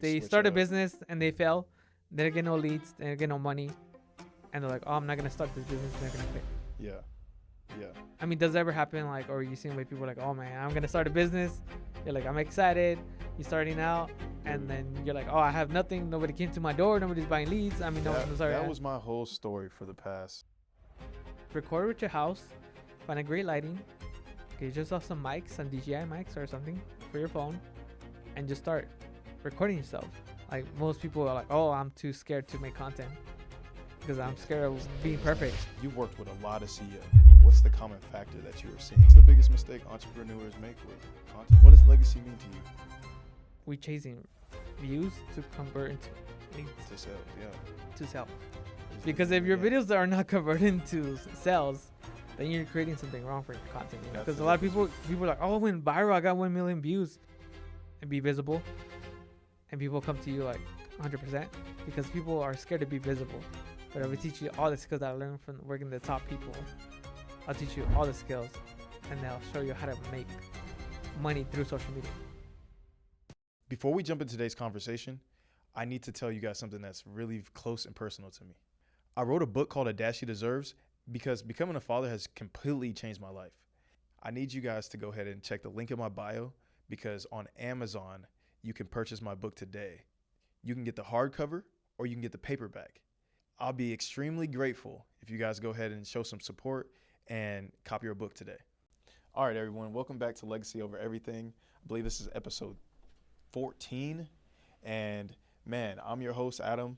They Switch start a up. business and they fail. They don't get no leads. They don't get no money. And they're like, oh, I'm not going to start this business. They're going to quit. Yeah. I mean, does it ever happen? Like, or you seen like people are like, oh man, I'm going to start a business. You're like, I'm excited. You're starting out. And then you're like, oh, I have nothing. Nobody came to my door. Nobody's buying leads. I mean, no one's sorry. That was my whole story for the past. Record with your house. Find a great lighting. Get yourself some mics, some DJI mics or something for your phone. And just start recording yourself. Like most people are like, oh, I'm too scared to make content because I'm scared of being perfect. You've worked with a lot of CEOs. What's the common factor that you were seeing? What's the biggest mistake entrepreneurs make with content? What does legacy mean to you? We chasing views to convert into leads To sales, to sell. Because if your Yeah. videos are not converting to sales, then you're creating something wrong for your content. That's Because the a lot of difference. people are like, oh, I went viral, I got 1 million views, and be visible, and people come to you like 100% because people are scared to be visible. But I will teach you all the skills that I learned from working with the top people. I'll teach you all the skills, and they'll show you how to make money through social media. Before we jump into today's conversation, I need to tell you guys something that's really close and personal to me. I wrote a book called A Dash She Deserves because becoming a father has completely changed my life. I need you guys to go ahead and check the link in my bio because on Amazon, you can purchase my book today. You can get the hardcover or you can get the paperback. I'll be extremely grateful if you guys go ahead and show some support and copy your book today. All right, everyone, welcome back to Legacy Over Everything. I believe this is episode 14. And man, I'm your host, Adam,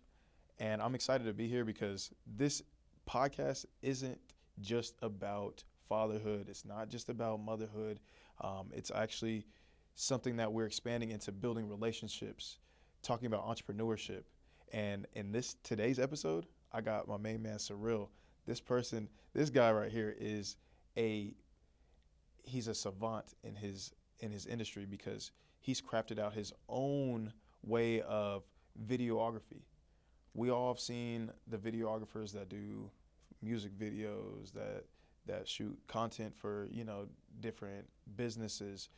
and I'm excited to be here because this podcast isn't just about fatherhood. It's not just about motherhood. It's actually something that we're expanding into building relationships, talking about entrepreneurship. And in today's episode, I got my main man, Cyril. This guy right here he's a savant in his industry because he's crafted out his own way of videography. We all have seen the videographers that do music videos, that shoot content for, different businesses.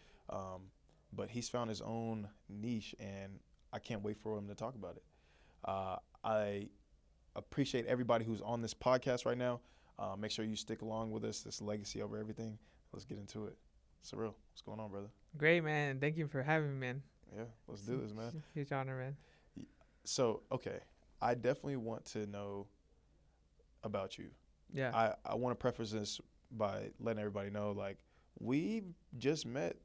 But he's found his own niche, and I can't wait for him to talk about it. I appreciate everybody who's on this podcast right now. Make sure you stick along with us. This Legacy Over Everything. Let's get into it. Cyril, what's going on, brother? Great, man. Thank you for having me, man. Yeah, let's do this, man. Huge honor, man. So, okay, I definitely want to know about you. Yeah. I want to preface this by letting everybody know, like, we just met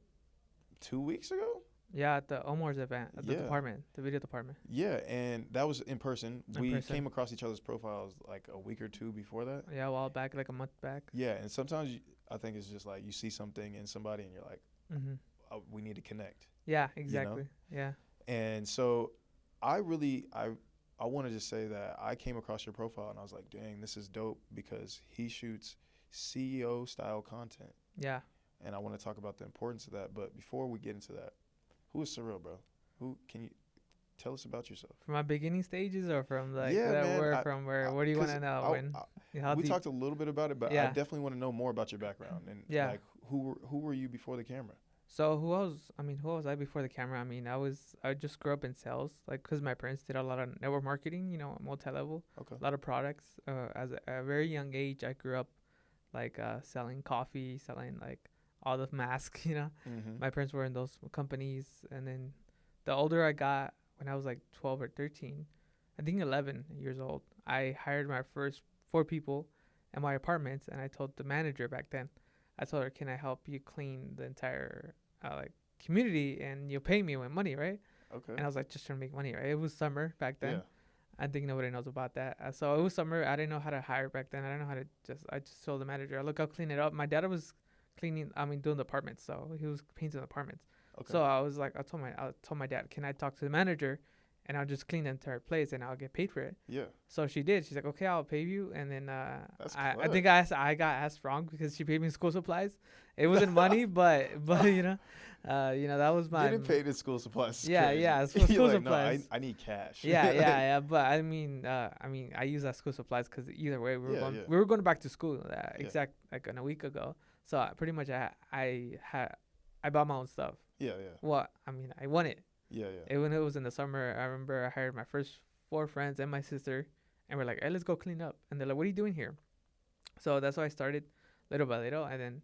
2 weeks ago. Yeah, at the Omar's event, at the department, the video department. Yeah, and that was in person. In person. Came across each other's profiles like a week or two before that. Yeah, a while back, like a month back. Yeah, and sometimes I think it's just like you see something in somebody and you're like, we need to connect. Yeah, exactly. Yeah. And so I want to just say that I came across your profile and I was like, dang, this is dope because he shoots CEO style content. Yeah. And I want to talk about the importance of that. But before we get into that, who is Cyril, bro? Who can you tell us about yourself? From my beginning stages or from like man, where do you want to know? We talked a little bit about it, but I definitely want to know more about your background and like who were you before the camera? So who was I before the camera? I mean, I just grew up in sales, like, because my parents did a lot of network marketing, multi-level, a lot of products. As a very young age, I grew up like selling coffee, selling like all the masks, My parents were in those companies, and then the older I got, when I was like 12 or 13, I think 11 years old, I hired my first 4 people in my apartments, and I told the manager back then, I told her, can I help you clean the entire community, and you'll pay me with money, right? Okay. And I was like, just trying to make money, right? It was summer back then. Yeah. I think nobody knows about that. So it was summer. I didn't know how to hire back then. I didn't know how to I just told the manager, look, I'll clean it up. My dad was doing the apartments, so he was painting the apartments. Okay. So I was like, I told my dad, can I talk to the manager, and I'll just clean the entire place, and I'll get paid for it. Yeah. So she did. She's like, okay, I'll pay you. And then I think I got asked wrong because she paid me school supplies. It wasn't money, but that was my. Getting paid in school supplies. Yeah, school like, supplies. No, I need cash. Yeah. But I mean, I use that school supplies because either way, we were going back to school like in a week ago. So pretty much I bought my own stuff. Yeah. Well, I mean, I want it. Yeah, yeah. When it was in the summer, I remember I hired my first 4 friends and my sister, and we're like, hey, let's go clean up. And they're like, what are you doing here? So that's how I started, little by little, and then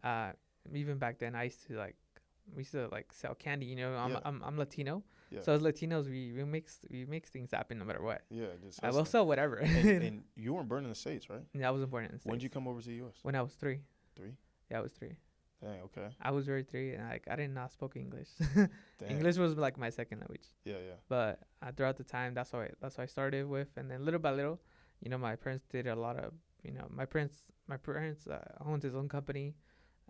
uh, even back then, we used to like sell candy. You know, Yeah. I'm Latino, Yeah. so as Latinos, we makes things happen no matter what. Yeah, just I will sell whatever. and you weren't born in the States, right? Yeah, I was born in the States. When did you come over to the U.S.? When I was 3. 3? Yeah, I was 3. Dang, okay. I was very 3, and like I did not speak English. Dang. English was like my second language. Yeah, yeah. But throughout the time, that's what I started with, and then little by little, you know, my parents did a lot of, you know, my parents owned his own company.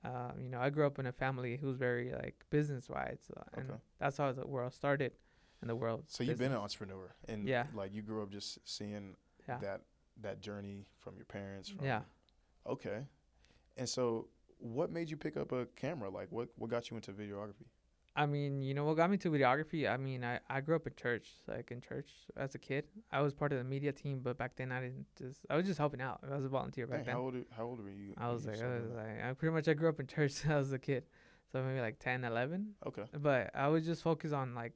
You know, I grew up in a family who's very like business wise, and that's how the world started, in the world. So you've been an entrepreneur, and yeah, like you grew up just seeing that journey from your parents. Yeah. Okay. And so, what made you pick up a camera? Like, what got you into videography? I mean, you know, what got me to videography, I mean, I grew up in church, as a kid. I was part of the media team, but back then I was just helping out. I was a volunteer back then. How old were you? I was I grew up in church as a kid. So maybe like 10, 11. Okay. But I was just focused on like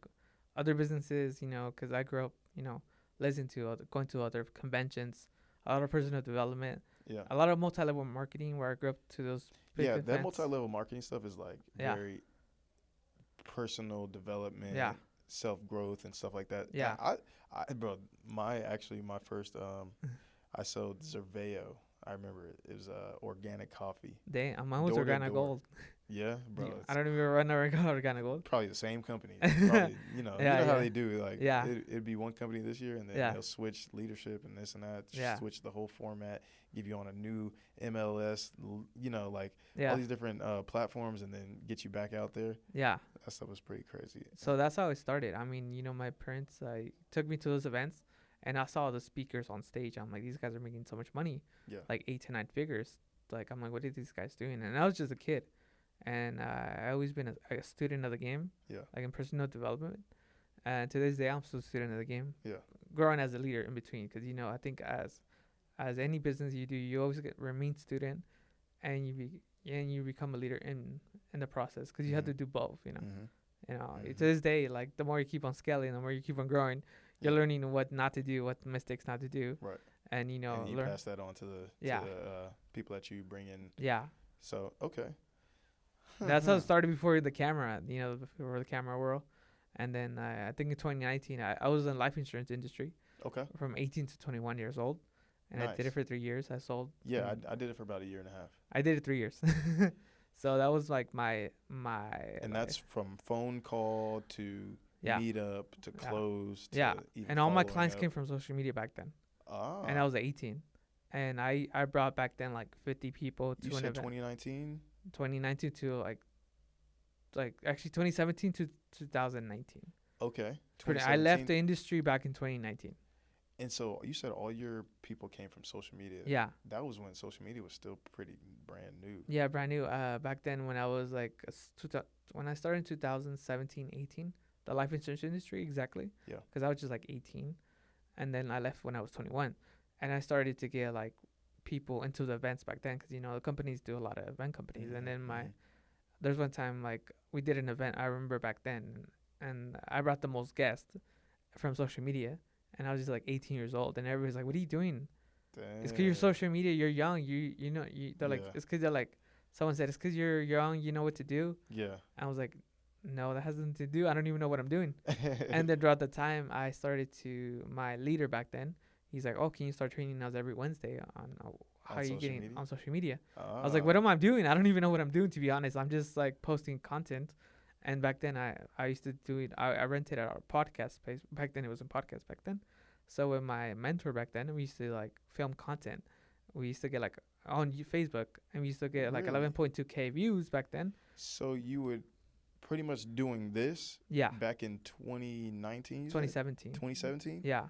other businesses, you know, because I grew up, you know, going to other conventions, a lot of personal development. Yeah. A lot of multi-level marketing where I grew up to those big events. That multi-level marketing stuff is like very personal development, self-growth and stuff like that. Yeah. I bro, my first I sold Zerveo. I remember it. It was organic coffee. Dang, mine was Organic Gold. Yeah, bro. I don't even run Organic Gold. Probably the same company. Probably, you know how they do. Like, it'd be one company this year, and then they'll switch leadership and this and that. Switch the whole format, give you on a new MLS. You know, like all these different platforms, and then get you back out there. Yeah, that stuff was pretty crazy. So that's how it started. I mean, you know, my parents took me to those events, and I saw the speakers on stage. I'm like, these guys are making so much money. Yeah, like 8 to 9 figures. Like, I'm like, what are these guys doing? And I was just a kid. And I always been a student of the game, like in personal development. And to this day, I'm still a student of the game. Yeah, growing as a leader in between, because you know, I think as any business you do, you always remain student, and you become a leader in the process, because you have to do both. You know, to this day, like the more you keep on scaling, the more you keep on growing, you're learning what not to do, what mistakes not to do. Right. And you know, and you pass that on to the people that you bring in. Yeah. So okay. That's how it started before the camera, you know, before the camera world. And then I think in 2019, I was in the life insurance industry. Okay. From 18 to 21 years old. And I did it for 3 years. I sold. Yeah, I did it for about a year and a half. I did it 3 years. So that was like my. And that's from phone call to meet up to close. To and all my clients came from social media back then. Ah. And I was 18. And I brought back then like 50 people to an event. 2019? 2019 to like actually 2017 to 2019. Okay. I left the industry back in 2019. And so you said all your people came from social media. Yeah. That was when social media was still pretty brand new. Yeah, brand new. Back then when I was like when I started in 2017, 18, the life insurance industry exactly. Yeah. Because I was just like 18, and then I left when I was 21, and I started to get like people into the events back then, because you know the companies do a lot of event companies. And then there's one time like we did an event, I remember back then, and I brought the most guests from social media, and I was just like 18 years old, and everybody's like, what are you doing? Dang. It's because you're social media, you're young, you know, they're like, it's because they're like, someone said it's because you're young, you know what to do. Yeah. I was like, no, that has nothing to do, I don't even know what I'm doing. And then throughout the time I started my leader back then, he's like, oh, can you start training us every Wednesday on how are you getting media? On social media? I was like, what am I doing? I don't even know what I'm doing, to be honest. I'm just like posting content. And back then I used to do it. I rented our podcast space. Back then it was a podcast back then. So with my mentor back then, we used to like film content. We used to get like on Facebook, and we used to get like 11.2K views back then. So you would pretty much doing this back in 2019? 2017. 2017? Yeah.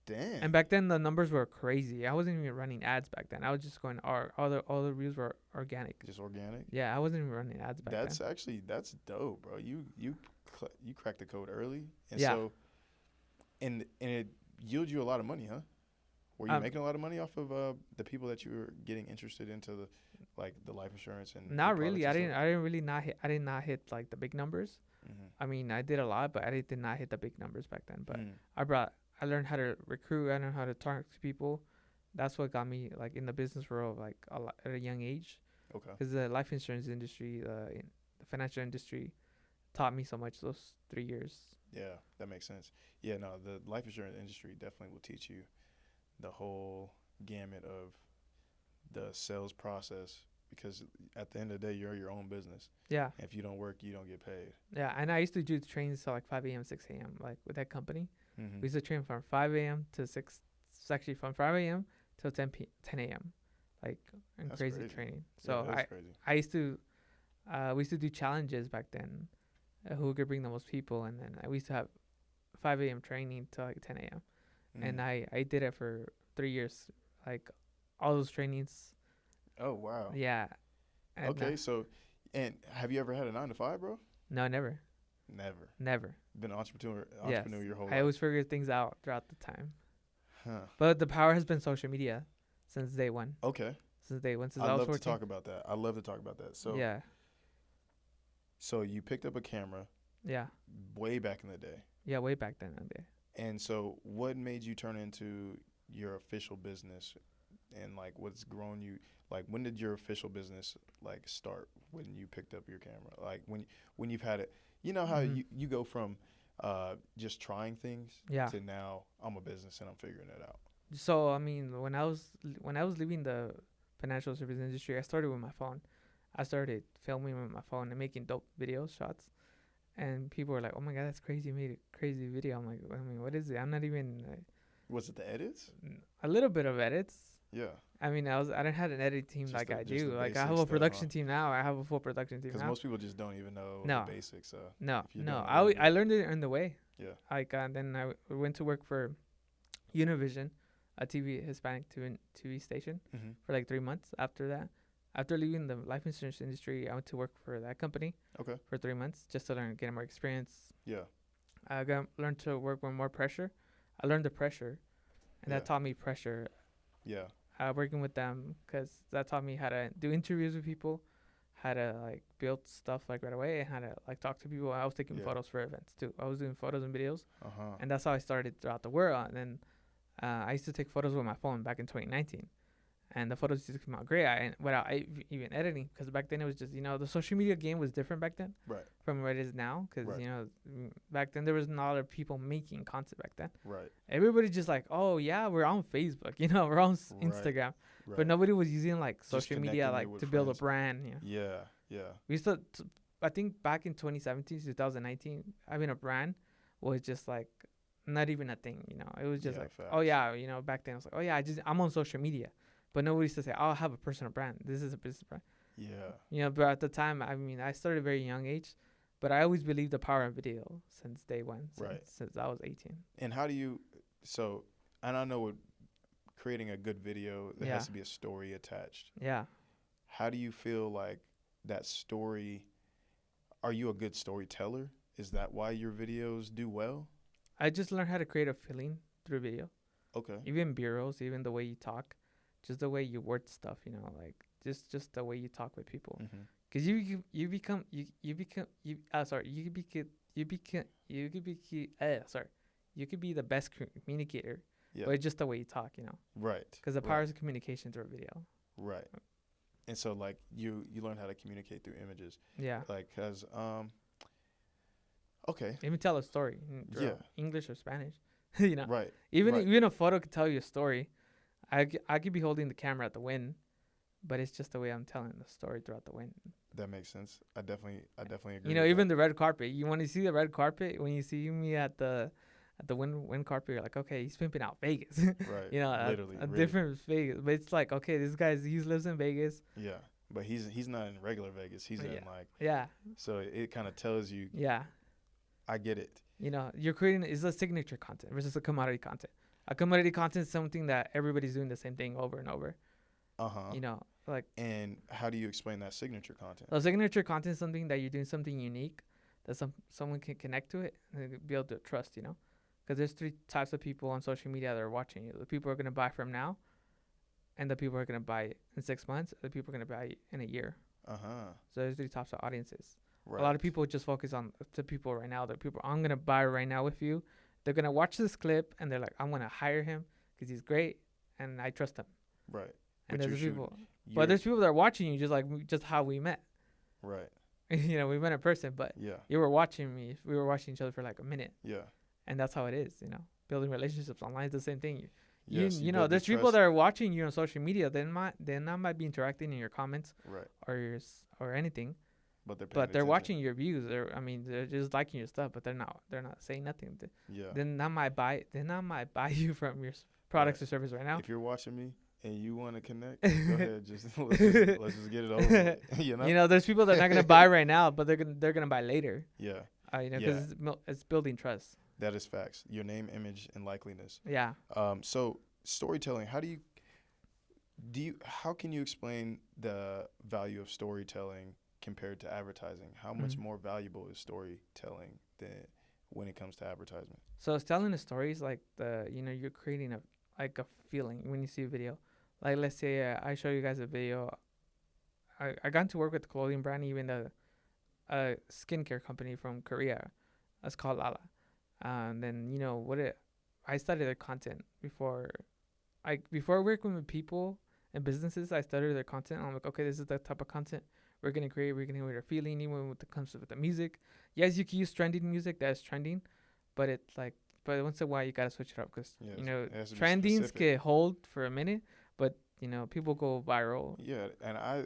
Damn. And back then the numbers were crazy. I wasn't even running ads back then. I was just going all the views were organic. Just organic? Yeah, I wasn't even running ads back then. That's dope, bro. You cracked the code early. And so and it yielded you a lot of money, huh? Were you making a lot of money off of the people that you were getting interested into the life insurance and not really. I did not hit like the big numbers. I mean, I did a lot, but I did not hit the big numbers back then. But Mm. I learned how to recruit. I learned how to talk to people. That's what got me like in the business world like a lot at a young age. Okay. Because the life insurance industry, the financial industry, taught me so much those 3 years. Yeah, that makes sense. Yeah, no, the life insurance industry definitely will teach you the whole gamut of the sales process because at the end of the day, you're your own business. Yeah. If you don't work, you don't get paid. Yeah, and I used to do trains till like 5 a.m., 6 a.m. Like with that company, Mm-hmm. we used to train from 5 a.m. to 6. It's actually from 5 a.m. till 10 a.m. Like and That's crazy crazy. training. Yeah, So that is crazy. I used to we used to do challenges back then. Who could bring the most people, and then we used to have 5 a.m. training till like 10 a.m. And I did it for 3 years, like all those trainings. Oh wow. Yeah. And Okay, so and have you ever had a 9 to 5, bro? no, never, Never. Been an entrepreneur Yes, your whole I life. always figured things out throughout the time. Huh. But the power has been social media since day one. Okay. Since day one, since I'd I was love to working. talk about that. I'd love to talk about that. So Yeah, so you picked up a camera yeah, way back in the day. yeah. Way back then, And so what made you turn into your official business and like what's grown you like when did your official business like start when you picked up your camera? Like when you've had it, you know how you go from just trying things Yeah. to now I'm a business and I'm figuring it out. So I mean, when I was leaving the financial service industry, I started with my phone. I started filming with my phone and making dope video shots. And people were like, "Oh my god, that's crazy! You made a crazy video." I'm like, "I mean, what is it? I'm not even Was it the edits? a little bit of edits. Yeah. I mean, I didn't have an editing team Just like the- I just do. the Like I basic have a stuff, production huh? team now. I have a full production team Because now. most people just don't even know No. the basics. So No, if you're no. doing a little I bit- learned it on the way. Yeah. Like then I went to work for Univision, a Hispanic TV station, Mm-hmm. for like 3 months. After that, after leaving the life insurance industry, I went to work for that company. Okay. For 3 months just to get more experience. Yeah. I learned to work with more pressure. I learned the pressure, and Yeah. that taught me pressure. Yeah. Working with them, because that taught me how to do interviews with people, how to like build stuff like right away, and how to like talk to people. I was taking Yeah. photos for events too. I was doing photos and videos, Uh-huh. and that's how I started throughout the world. And then I used to take photos with my phone back in 2019, and the photos used to come out great. Without even editing, because back then it was just the social media game was different back then, Right. from what it is now. Because Right. back then there was not a lot of people making content back then. Right. Everybody just like, oh yeah, we're on Facebook, we're on Right. Instagram, Right. but nobody was using like Just social media connecting it like with to build a friends. brand. Yeah. Yeah. We used to, I think back in 2017, 2019, having a brand was just like not even a thing. It was just Yeah, like, facts. oh yeah, back then it was like, oh yeah, I'm on social media, but nobody used to say, oh, I have a personal brand. This is a business brand. Yeah. But at the time, I mean, I started very young age, but I always believed the power of video since day one, since I was 18. And how do you and I know with creating a good video there Yeah. has to be a story attached. Yeah. How do you feel like that story are you a good storyteller? Is that why your videos do well? I just learned how to create a feeling through video. Okay. Even bureaus, even the way you talk, just the way you word stuff, like just the way you talk with people. Mm-hmm. Because you become you could be the best communicator, Yeah. but it's just the way you talk, Right. Because the Right. power is communication through video. Right. And so like you learn how to communicate through images. Yeah. Like cuz okay. Even tell a story in Yeah. English or Spanish, Right. Even Right. even a photo could tell you a story. I could be holding the camera at the wind, but it's just the way I'm telling the story throughout the wind. That makes sense. I definitely agree. Even the red carpet. You want to see the red carpet when you see me at the wind carpet. You're like, okay, he's pimping out Vegas. right. Literally, a really. different Vegas. But it's like, okay, this he lives in Vegas. Yeah. But he's not in regular Vegas. He's in like Yeah. so it kind of tells you. Yeah. I get it. You're creating is a signature content versus a commodity content. A commodity content is something that everybody's doing the same thing over and over. Like. And how do you explain that signature content? So signature content is something that you're doing something unique that someone can connect to it and build the trust. Because there's 3 types of people on social media that are watching you. The people who are gonna buy from now, and the people who are gonna buy in 6 months. The people are gonna buy in a year. Uh-huh. So there's 3 types of audiences. A lot of people just focus on the people right now. The people I'm gonna buy right now with you. They're gonna watch this clip and they're like, I'm gonna hire him because he's great and I trust him. Right. And there's people, but there's people that are watching you just how we met. Right. We met in person, but you were watching me. We were watching each other for like a minute. Yeah. And that's how it is. Building relationships online is the same thing. There's people that are watching you on social media. They might be interacting in your comments, right, or anything. But they're watching your views. They're just liking your stuff, but they're not saying nothing. Then I might buy you from your products or service right now. If you're watching me and you want to connect, go ahead. Let's just get it over. There's people that are not gonna buy right now, but they're gonna buy later. Yeah. Because it's building trust. That is facts. Your name, image, and likeliness. Yeah. So storytelling. How can you explain the value of storytelling compared to advertising? How much more valuable is storytelling than when it comes to advertisement? So telling a story is like you're creating a feeling when you see a video. Like let's say I show you guys a video. I got to work with the clothing brand, even a skincare company from Korea. It's called Lala. And then I studied their content before working with people and businesses. I studied their content. I'm like, okay, this is the type of content we're gonna create. We're gonna create a feeling, even when it comes to the music. Yes, you can use trending music that's trending, but once in a while you gotta switch it up because trendings can hold for a minute, but people go viral. Yeah, and I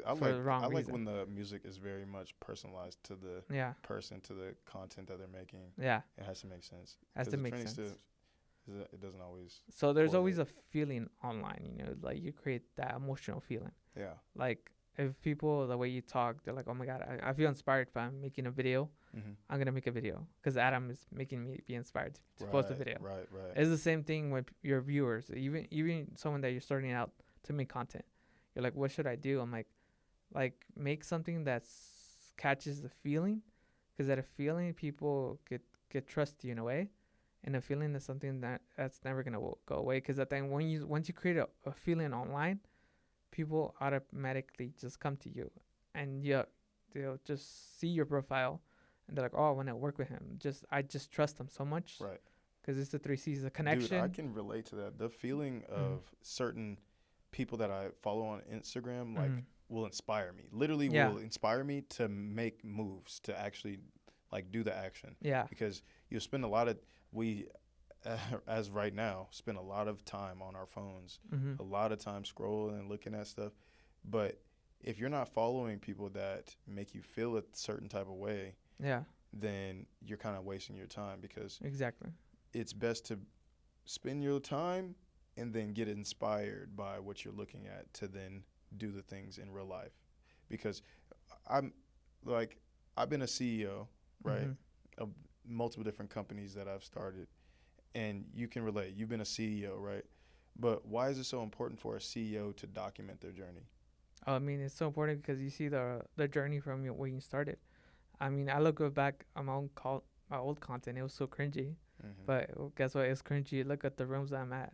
like when the music is very much personalized to the person, to the content that they're making. Yeah, it has to make sense. It doesn't always. So there's always a feeling online. Like you create that emotional feeling. Yeah. Like if people, the way you talk, they're like, oh my god, I feel inspired if I'm making a video. Mm-hmm. I'm gonna make a video because Adam is making me be inspired to post a video. Right. It's the same thing with your viewers, even someone that you're starting out to make content. You're like, what should I do? I'm like make something that catches the feeling, because that a feeling people get trust you in a way, and a feeling is something that's never gonna go away. Because at the end, once you create a feeling online, people automatically just come to you, and they'll just see your profile, and they're like, oh, I want to work with him. I just trust him so much. Right. Because it's the 3 C's, the connection. Dude, I can relate to that. The feeling of certain people that I follow on Instagram, will inspire me. Literally will inspire me to make moves, to actually do the action. Yeah. Because you spend as right now, spend a lot of time on our phones, a lot of time scrolling and looking at stuff. But if you're not following people that make you feel a certain type of way, then you're kind of wasting your time, because exactly, it's best to spend your time and then get inspired by what you're looking at to then do the things in real life. Because I've been a CEO, right, of multiple different companies that I've started, and you can relate. You've been a CEO, right? But why is it so important for a CEO to document their journey? I mean, it's so important because you see the journey from when you started. I mean, I look back on my old content. It was so cringy. But guess what? It's cringy. Look at the rooms I'm at,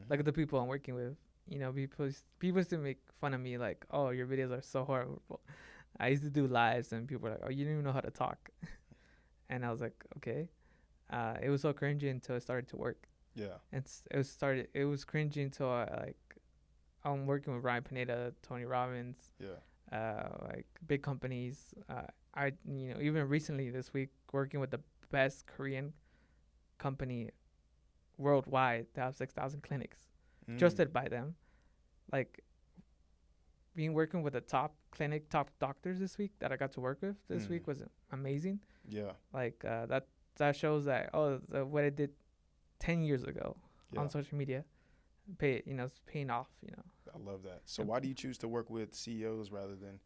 Look at the people I'm working with. People used to make fun of me, like, oh, your videos are so horrible. I used to do lives, and people were like, oh, you don't even know how to talk. And I was like, okay. It was so cringy until it started to work. Yeah. It was cringy until I'm working with Ryan Pineda, Tony Robbins. Yeah. Big companies. Even recently this week, working with the best Korean company worldwide to have 6,000 clinics trusted by them. Like being working with the top doctors this week that I got to work with this week was amazing. Yeah. That shows that what I did 10 years ago on social media it's paying off. I love that. So why do you choose to work with CEOs rather than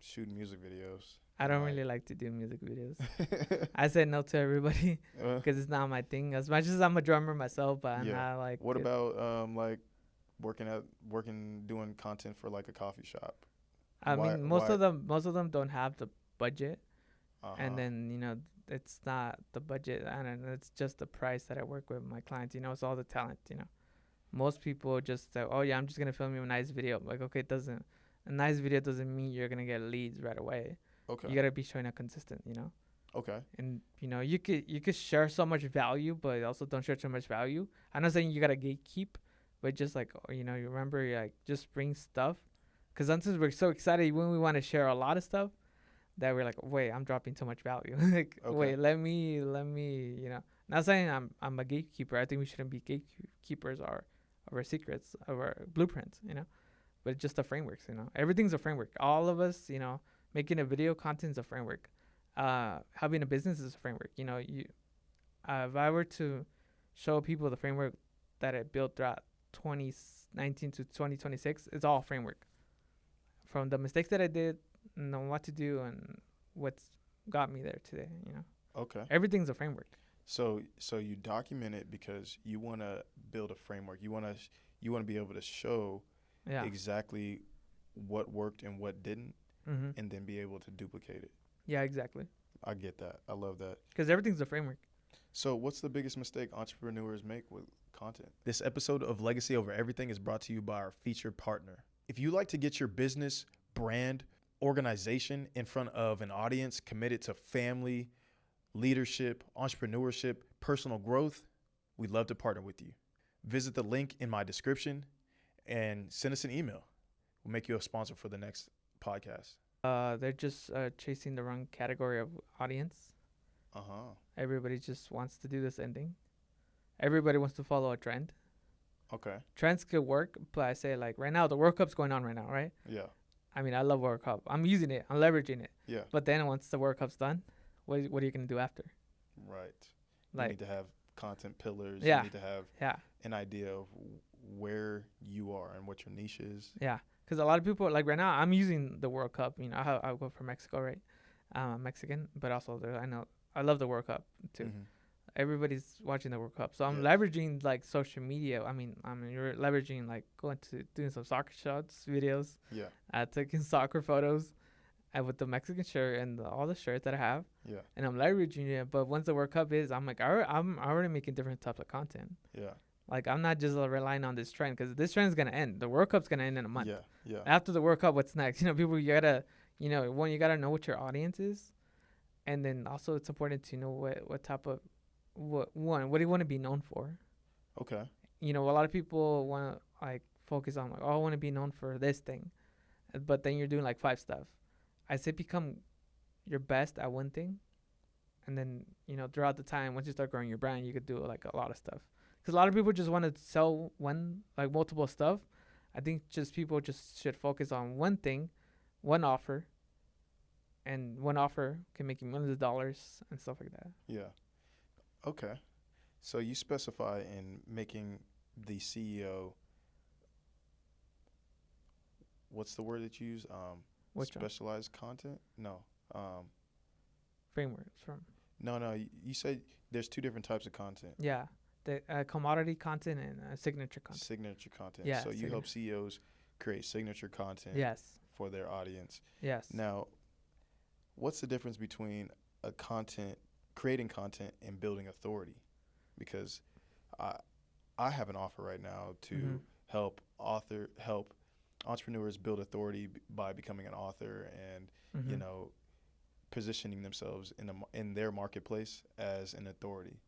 shooting music videos? I don't really like to do music videos. I said no to everybody because it's not my thing. As much as I'm a drummer myself, but I'm not like. What about doing content for a coffee shop? I mean, most of them don't have the budget, and then it's not the budget. I don't know. It's just the price that I work with my clients. It's all the talent. Most people just say, oh yeah, I'm just gonna film you a nice video. Like, okay, a nice video doesn't mean you're gonna get leads right away. Okay. You gotta be showing up consistent, you know. Okay. And you could share so much value, but also don't share too much value. I'm not saying you gotta gatekeep, but just like you remember, like just bring stuff, because sometimes we're so excited when we want to share a lot of stuff that we're like, wait, I'm dropping too much value. Like, Okay. wait, let me, Not saying I'm a gatekeeper. I think we shouldn't be gatekeepers of our secrets, of our blueprints, but it's just the frameworks, Everything's a framework. All of us, making a video content is a framework. Having a business is a framework. If I were to show people the framework that I built throughout 2019 to 2026, it's all framework. From the mistakes that I did, and what to do, and what's got me there today. Okay. Everything's a framework. So you document it because you want to build a framework. You want to be able to show exactly what worked and what didn't, and then be able to duplicate it. Yeah, exactly. I get that. I love that. Because everything's a framework. So what's the biggest mistake entrepreneurs make with content? This episode of Legacy Over Everything is brought to you by our featured partner. If you like to get your business, brand, organization in front of an audience committed to family, leadership, entrepreneurship, personal growth, we'd love to partner with you. Visit the link in my description and send us an email. We'll make you a sponsor for the next podcast. They're just chasing the wrong category of audience. Everybody just wants to do this ending. Everybody wants to follow a trend. Okay. Trends could work, but I say, like, right now, the World Cup's going on right now, right? Yeah. I mean, I love World Cup. I'm using it. I'm leveraging it. Yeah. But then once the World Cup's done, what are you going to do after? Right. Like, you need to have content pillars. Yeah. You need to have an idea of where you are and what your niche is. Yeah. Because a lot of people, like right now, I'm using the World Cup. I go for Mexico, right? I'm Mexican, but also I love the World Cup too. Mm-hmm. Everybody's watching the World Cup, so I'm leveraging like social media. I mean, you're leveraging like doing some soccer shots, videos. Yeah. Taking soccer photos, with the Mexican shirt and all the shirts that I have. Yeah. And I'm leveraging it. But once the World Cup is, I'm like, I'm already making different types of content. Yeah. Like, I'm not just relying on this trend, because this trend is gonna end. The World Cup's gonna end in a month. Yeah. Yeah. After the World Cup, what's next? People, you gotta, one, you gotta know what your audience is, and then also it's important to know what type of what do you want to be known for? Okay. A lot of people want to like focus on like, oh, I want to be known for this thing, but then you're doing like 5 stuff. I say become your best at one thing, and then throughout the time, once you start growing your brand, you could do like a lot of stuff. Because a lot of people just want to sell multiple stuff. I think people should focus on one thing, one offer, and one offer can make you millions of dollars and stuff like that. Yeah. Okay. So you specify in making the CEO, what's the word that you use? Specialized content? No. Frameworks from. No. You said there's 2 different types of content. Yeah. The commodity content and signature content. Signature content. Yeah. So you help CEOs create signature content. Yes. For their audience. Yes. Now, what's the difference between creating content and building authority? Because I have an offer right now to help entrepreneurs build authority by becoming an author and positioning themselves in their marketplace as an authority.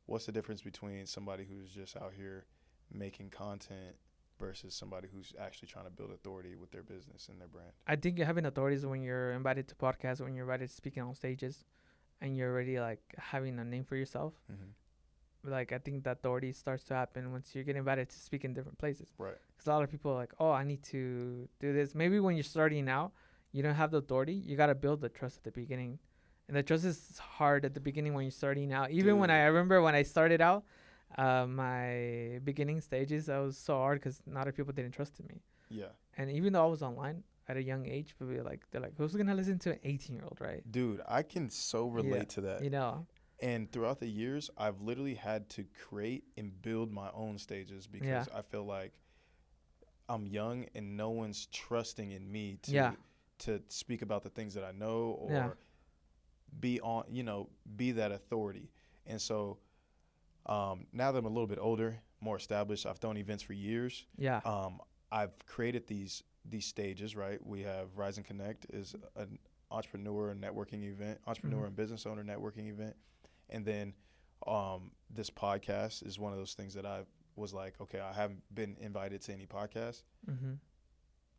What's the difference between somebody who's just out here making content versus somebody who's actually trying to build authority with their business and their brand? I think having authority is when you're invited to podcasts, when you're invited to speaking on stages, and you're already like having a name for yourself. Like, I think that authority starts to happen once you get invited to speak in different places. Right. Because a lot of people are like, oh, I need to do this. Maybe when you're starting out, you don't have the authority. You got to build the trust at the beginning. And the trust is hard at the beginning when you're starting out. Even when I remember when I started out, my beginning stages, I was so hard because not a lot of people didn't trust in me. Yeah. And even though I was online at a young age, people they're like, who's going to listen to an 18-year-old, right? Dude, I can so relate to that. And throughout the years, I've literally had to create and build my own stages because I feel like I'm young and no one's trusting in me to speak about the things that I know or be that authority. And so now that I'm a little bit older, more established, I've done events for years. I've created these stages, right? We have Rise and Connect is entrepreneur networking event, entrepreneur and business owner networking event. And then this podcast is one of those things that I was like, okay, I haven't been invited to any podcast.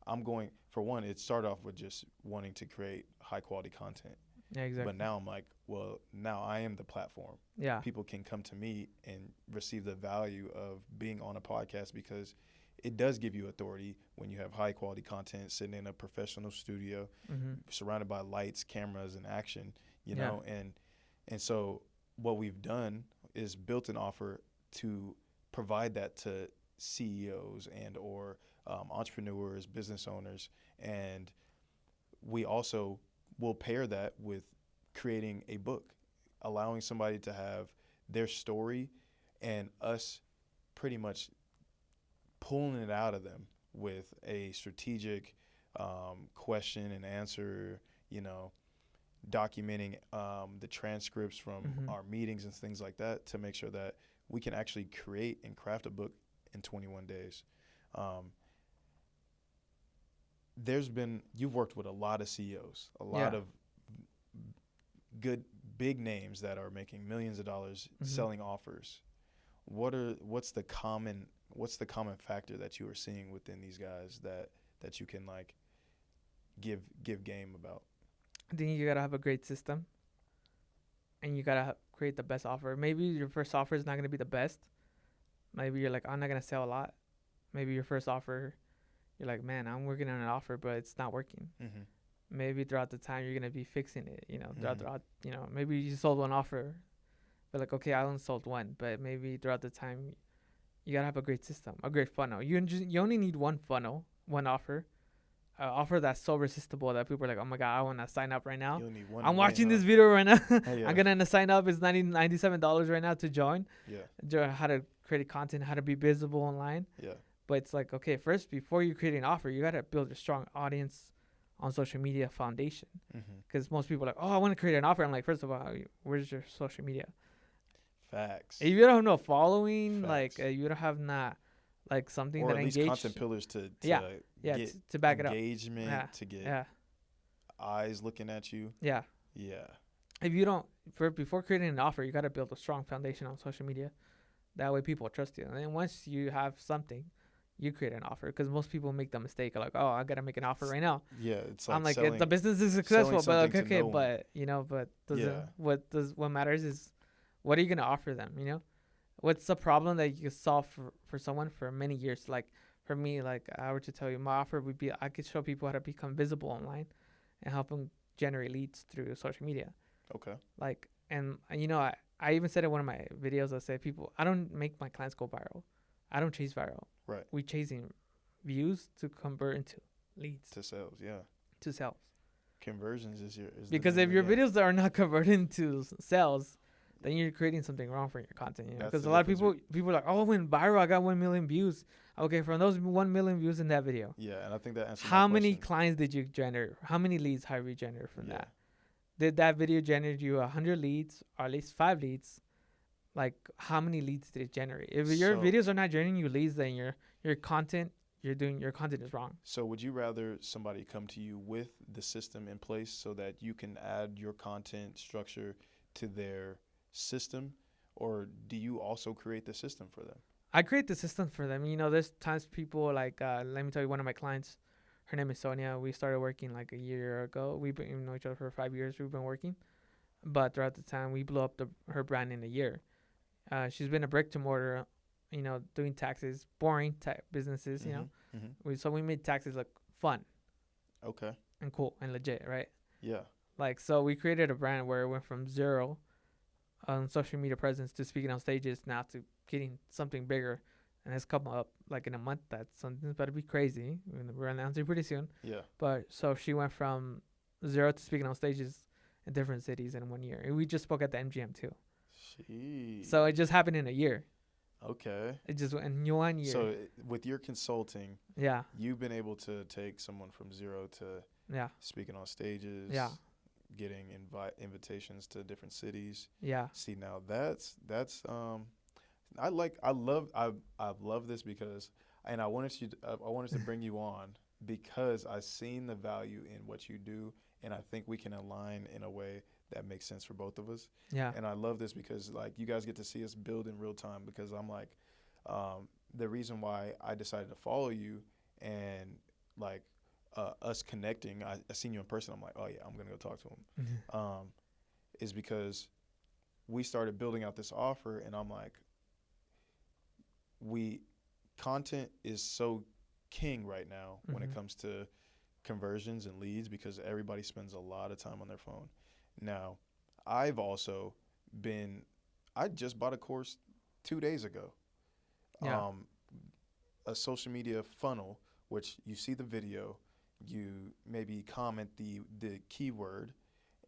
I'm going, for one, it started off with just wanting to create high quality content. Yeah, exactly. But now I'm like, well, now I am the platform. Yeah. People can come to me and receive the value of being on a podcast, because it does give you authority when you have high quality content sitting in a professional studio, surrounded by lights, cameras, and action, you know? And so what we've done is built an offer to provide that to CEOs and or entrepreneurs, business owners. And we also will pair that with creating a book, allowing somebody to have their story and us pretty much pulling it out of them with a strategic question and answer, you know, documenting the transcripts from our meetings and things like that, to make sure that we can actually create and craft a book in 21 days. You've worked with a lot of CEOs, a lot of good big names that are making millions of dollars selling offers. What's the common factor that you are seeing within these guys that you can like give game about? I think you gotta have a great system, and you gotta create the best offer. Maybe your first offer is not gonna be the best. Maybe you're like, I'm not gonna sell a lot. Maybe your first offer, you're like, man, I'm working on an offer, but it's not working. Maybe throughout the time you're gonna be fixing it. You know, throughout you know, maybe you sold one offer, but like, okay, I only sold one. But maybe throughout the time, you gotta have a great system, a great funnel. You only need one funnel, one offer. Offer that's so resistible that people are like, oh my god, I want to sign up right now. I'm watching this video right now. I'm gonna sign up. It's $97 right now to join. How to create content, how to be visible online. But it's like, okay, first, before you create an offer, you gotta build a strong audience on social media foundation. Because most people are like, oh, I want to create an offer. I'm like, first of all, where's your social media? Facts. If you don't have no following, like you don't have not like something or that at least engages. content pillars to get to back it up. Engagement, to get eyes looking at you. Yeah. If you don't, before creating an offer, you got to build a strong foundation on social media. That way people trust you. And then once you have something, you create an offer. Because most people make the mistake of like, oh, I got to make an offer right now. Yeah, it's like I'm like, selling, the business is successful, but like, okay, no but you know, but what matters is what are you gonna offer them? You know, what's the problem that you can solve for someone for many years? Like for me, like I were to tell you, my offer would be I could show people how to become visible online and help them generate leads through social media. Okay. Like, and you know, I even said in one of my videos, I said, people, I don't make my clients go viral. I don't chase viral. Right. We chasing views to convert into leads. To sales, yeah. To sales. Conversions is because if your videos are not converting to sales, then you're creating something wrong for your content. You know, because a lot of people are like, oh, I went viral, I got 1 million views. Okay, from those 1 million views in that video, and I think that answers how many clients did you generate? How many leads have you generated from that? Did that video generate you 100 leads or at least 5 leads? Like, how many leads did it generate? If your videos are not generating you leads, then your content is wrong. So would you rather somebody come to you with the system in place so that you can add your content structure to their system, or do you also create the system for them? I create the system for them. You know, there's times people like, let me tell you, one of my clients, her name is Sonia. We started working like a year ago. We've been known each other for 5 years. We've been working, but throughout the time, we blew up her brand in a year. She's been a brick to mortar, you know, doing taxes, boring businesses, you know. So we made taxes look fun. Okay. And cool and legit, right? Yeah. Like, so we created a brand where it went from zero on social media presence to speaking on stages now to getting something bigger. And it's come up like in a month. That's something's about to be crazy. We're announcing pretty soon. Yeah. But so she went from zero to speaking on stages in different cities in 1 year. And we just spoke at the MGM too. Jeez. So it just happened in a year. Okay. It just went in 1 year. So with your consulting, you've been able to take someone from zero to speaking on stages, getting invitations to different cities. Yeah. See, now that's I love this because, and I wanted to bring you on because I've seen the value in what you do and I think we can align in a way that makes sense for both of us. Yeah. And I love this because like you guys get to see us build in real time, because I'm like, the reason why I decided to follow you and like us connecting, I seen you in person. I'm like, oh yeah, I'm gonna go talk to him. Mm-hmm. Is because we started building out this offer, and I'm like, content is so king right now when it comes to conversions and leads, because everybody spends a lot of time on their phone. Now, I've also I just bought a course 2 days ago. Yeah. A social media funnel, which you see the video, you maybe comment the keyword,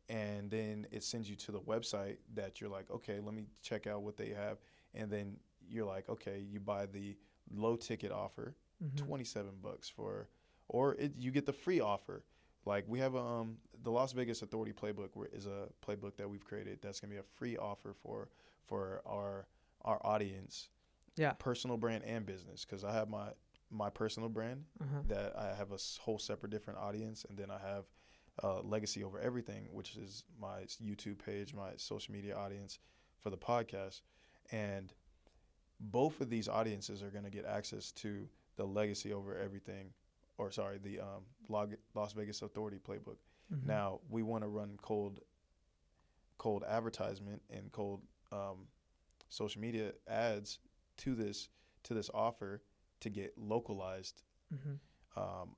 and then it sends you to the website that you're like, okay, let me check out what they have. And then you're like, okay, you buy the low ticket offer, $27 for, or you get the free offer. Like we have the Las Vegas Authority playbook is a playbook that we've created that's gonna be a free offer for our audience. Yeah. Personal brand and business, because I have my personal brand that I have a whole separate different audience, and then I have Legacy Over Everything, which is my YouTube page, my social media audience for the podcast. And both of these audiences are going to get access to the Legacy Over Everything, or sorry, the Las Vegas Authority playbook. Now we want to run cold advertisement and cold social media ads to this offer to get localized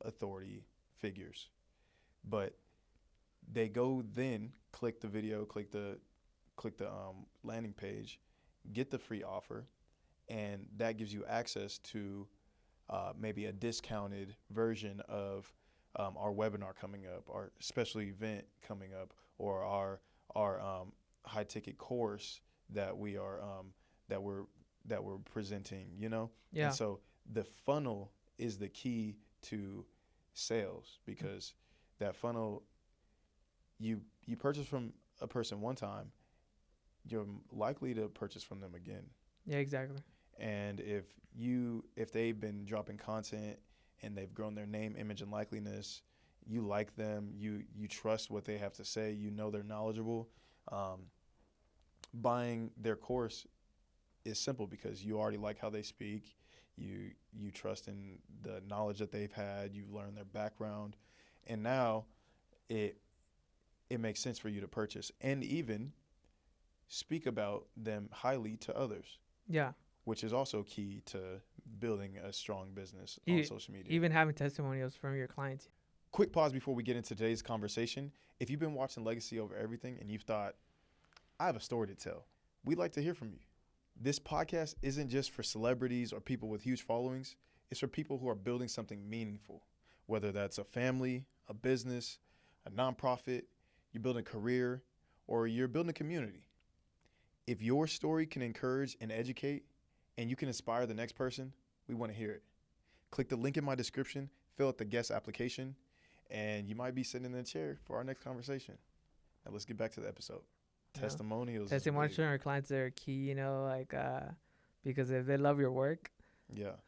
authority figures. But they go then click the video, click the landing page, get the free offer, and that gives you access to maybe a discounted version of our webinar coming up, our special event coming up, or our high ticket course that we're presenting, you know? Yeah. And so the funnel is the key to sales, because that funnel, you purchase from a person one time, you're likely to purchase from them again. Yeah, exactly. And if they've been dropping content and they've grown their name, image, and likeliness, you like them, you trust what they have to say, you know they're knowledgeable, buying their course is simple because you already like how they speak, you trust in the knowledge that they've had, you've learned their background, and now it makes sense for you to purchase and even speak about them highly to others. Yeah. Which is also key to building a strong business on social media. Even having testimonials from your clients. Quick pause before we get into today's conversation. If you've been watching Legacy Over Everything and you've thought, I have a story to tell, we'd like to hear from you. This podcast isn't just for celebrities or people with huge followings. It's for people who are building something meaningful, whether that's a family, a business, a nonprofit, you're building a career, or you're building a community. If your story can encourage and educate, and you can inspire the next person, we want to hear it. Click the link in my description, fill out the guest application, and you might be sitting in the chair for our next conversation. Now let's get back to the episode. Testimonials. Testimonials from our clients are key, you know, like because if they love your work,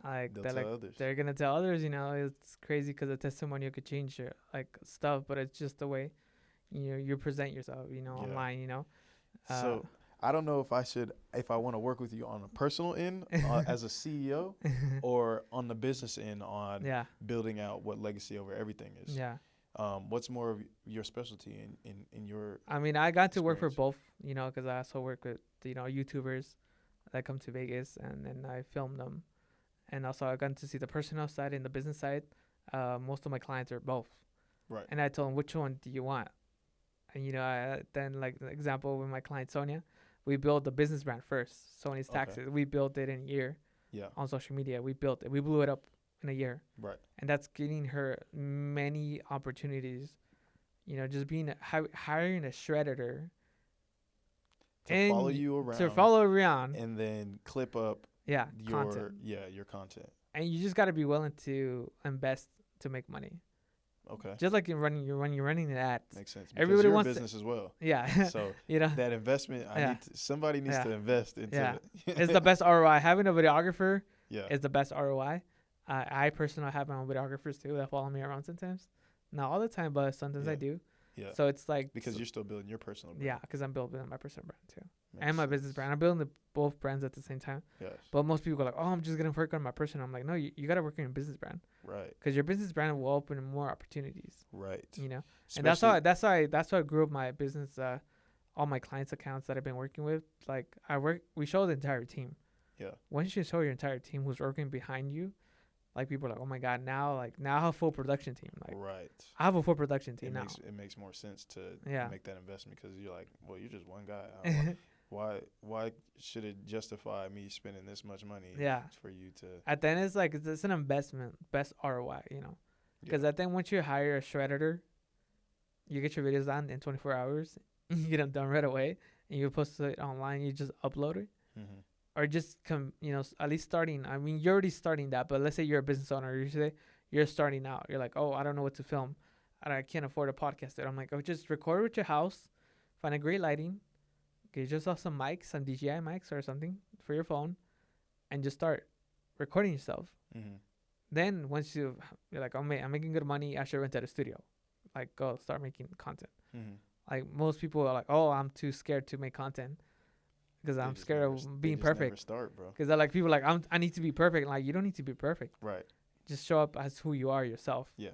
like they'll tell others. They're gonna tell others. You know, it's crazy because a testimonial could change your like stuff, but it's just the way you present yourself, online. So I don't know if I want to work with you on a personal end as a CEO or on the business end on building out what Legacy Over Everything is. Yeah. What's more of your specialty in your I mean, I got to work for both, because I also work with, YouTubers that come to Vegas, and then I film them. And also I got to see the personal side and the business side. Most of my clients are both. Right. And I told them, which one do you want? And, then like the example with my client, Sonia, we built the business brand first, Sony's Taxes. Okay. We built it in a year on social media. We built it. We blew it up in a year. Right. And that's getting her many opportunities, just being hiring a shredder. To follow you around. To follow around. And then clip up your content. Your content. And you just got to be willing to invest to make money. Okay. Just like you're running the ads. Makes sense. Everybody wants business as well. Yeah. So that investment, somebody needs to invest into it. It's the best ROI. Having a videographer is the best ROI. I personally have my own videographers too that follow me around sometimes. Not all the time, but sometimes I do. Yeah. So it's like because you're still building your personal brand. Yeah, because I'm building my personal brand too. Makes and my sense. business brand. I'm building both brands at the same time. Yes. But most people go like, oh, I'm just going to work on my personal. I'm like, no, you got to work on your business brand. Right. Because your business brand will open more opportunities. Right. You know? Especially And that's how I grew up my business, all my clients' accounts that I've been working with. Like, we show the entire team. Yeah. Once you show your entire team who's working behind you, like, people are like, oh my God, now I have a full production team. Like, right. I have a full production team now. It makes more sense to Yeah. make that investment because you're like, well, you're just one guy. Why should it justify me spending this much money Yeah. for you to? At the end, it's like it's an investment, best ROI, you know. Because Yeah. I think once you hire a shredder, you get your videos done in 24 hours. You get them done right away, and you post it online. You just upload it, Mhm. or just at least starting. I mean, you're already starting that, but let's say you're a business owner. You say you're starting out. You're like, oh, I don't know what to film, and I can't afford a podcast. I'm like, oh, just record with your house, find a great lighting, get yourself some mics, some DJI mics or something for your phone, and just start recording yourself. Mhm. Then once you're like, oh man, I'm making good money, I should rent at a studio. Like, go start making content. Mhm. Like, most people are like, oh, I'm too scared to make content because I'm scared of being perfect. Never start, bro. Because like people are like, I need to be perfect. Like, you don't need to be perfect. Right. Just show up as who you are yourself. Yeah.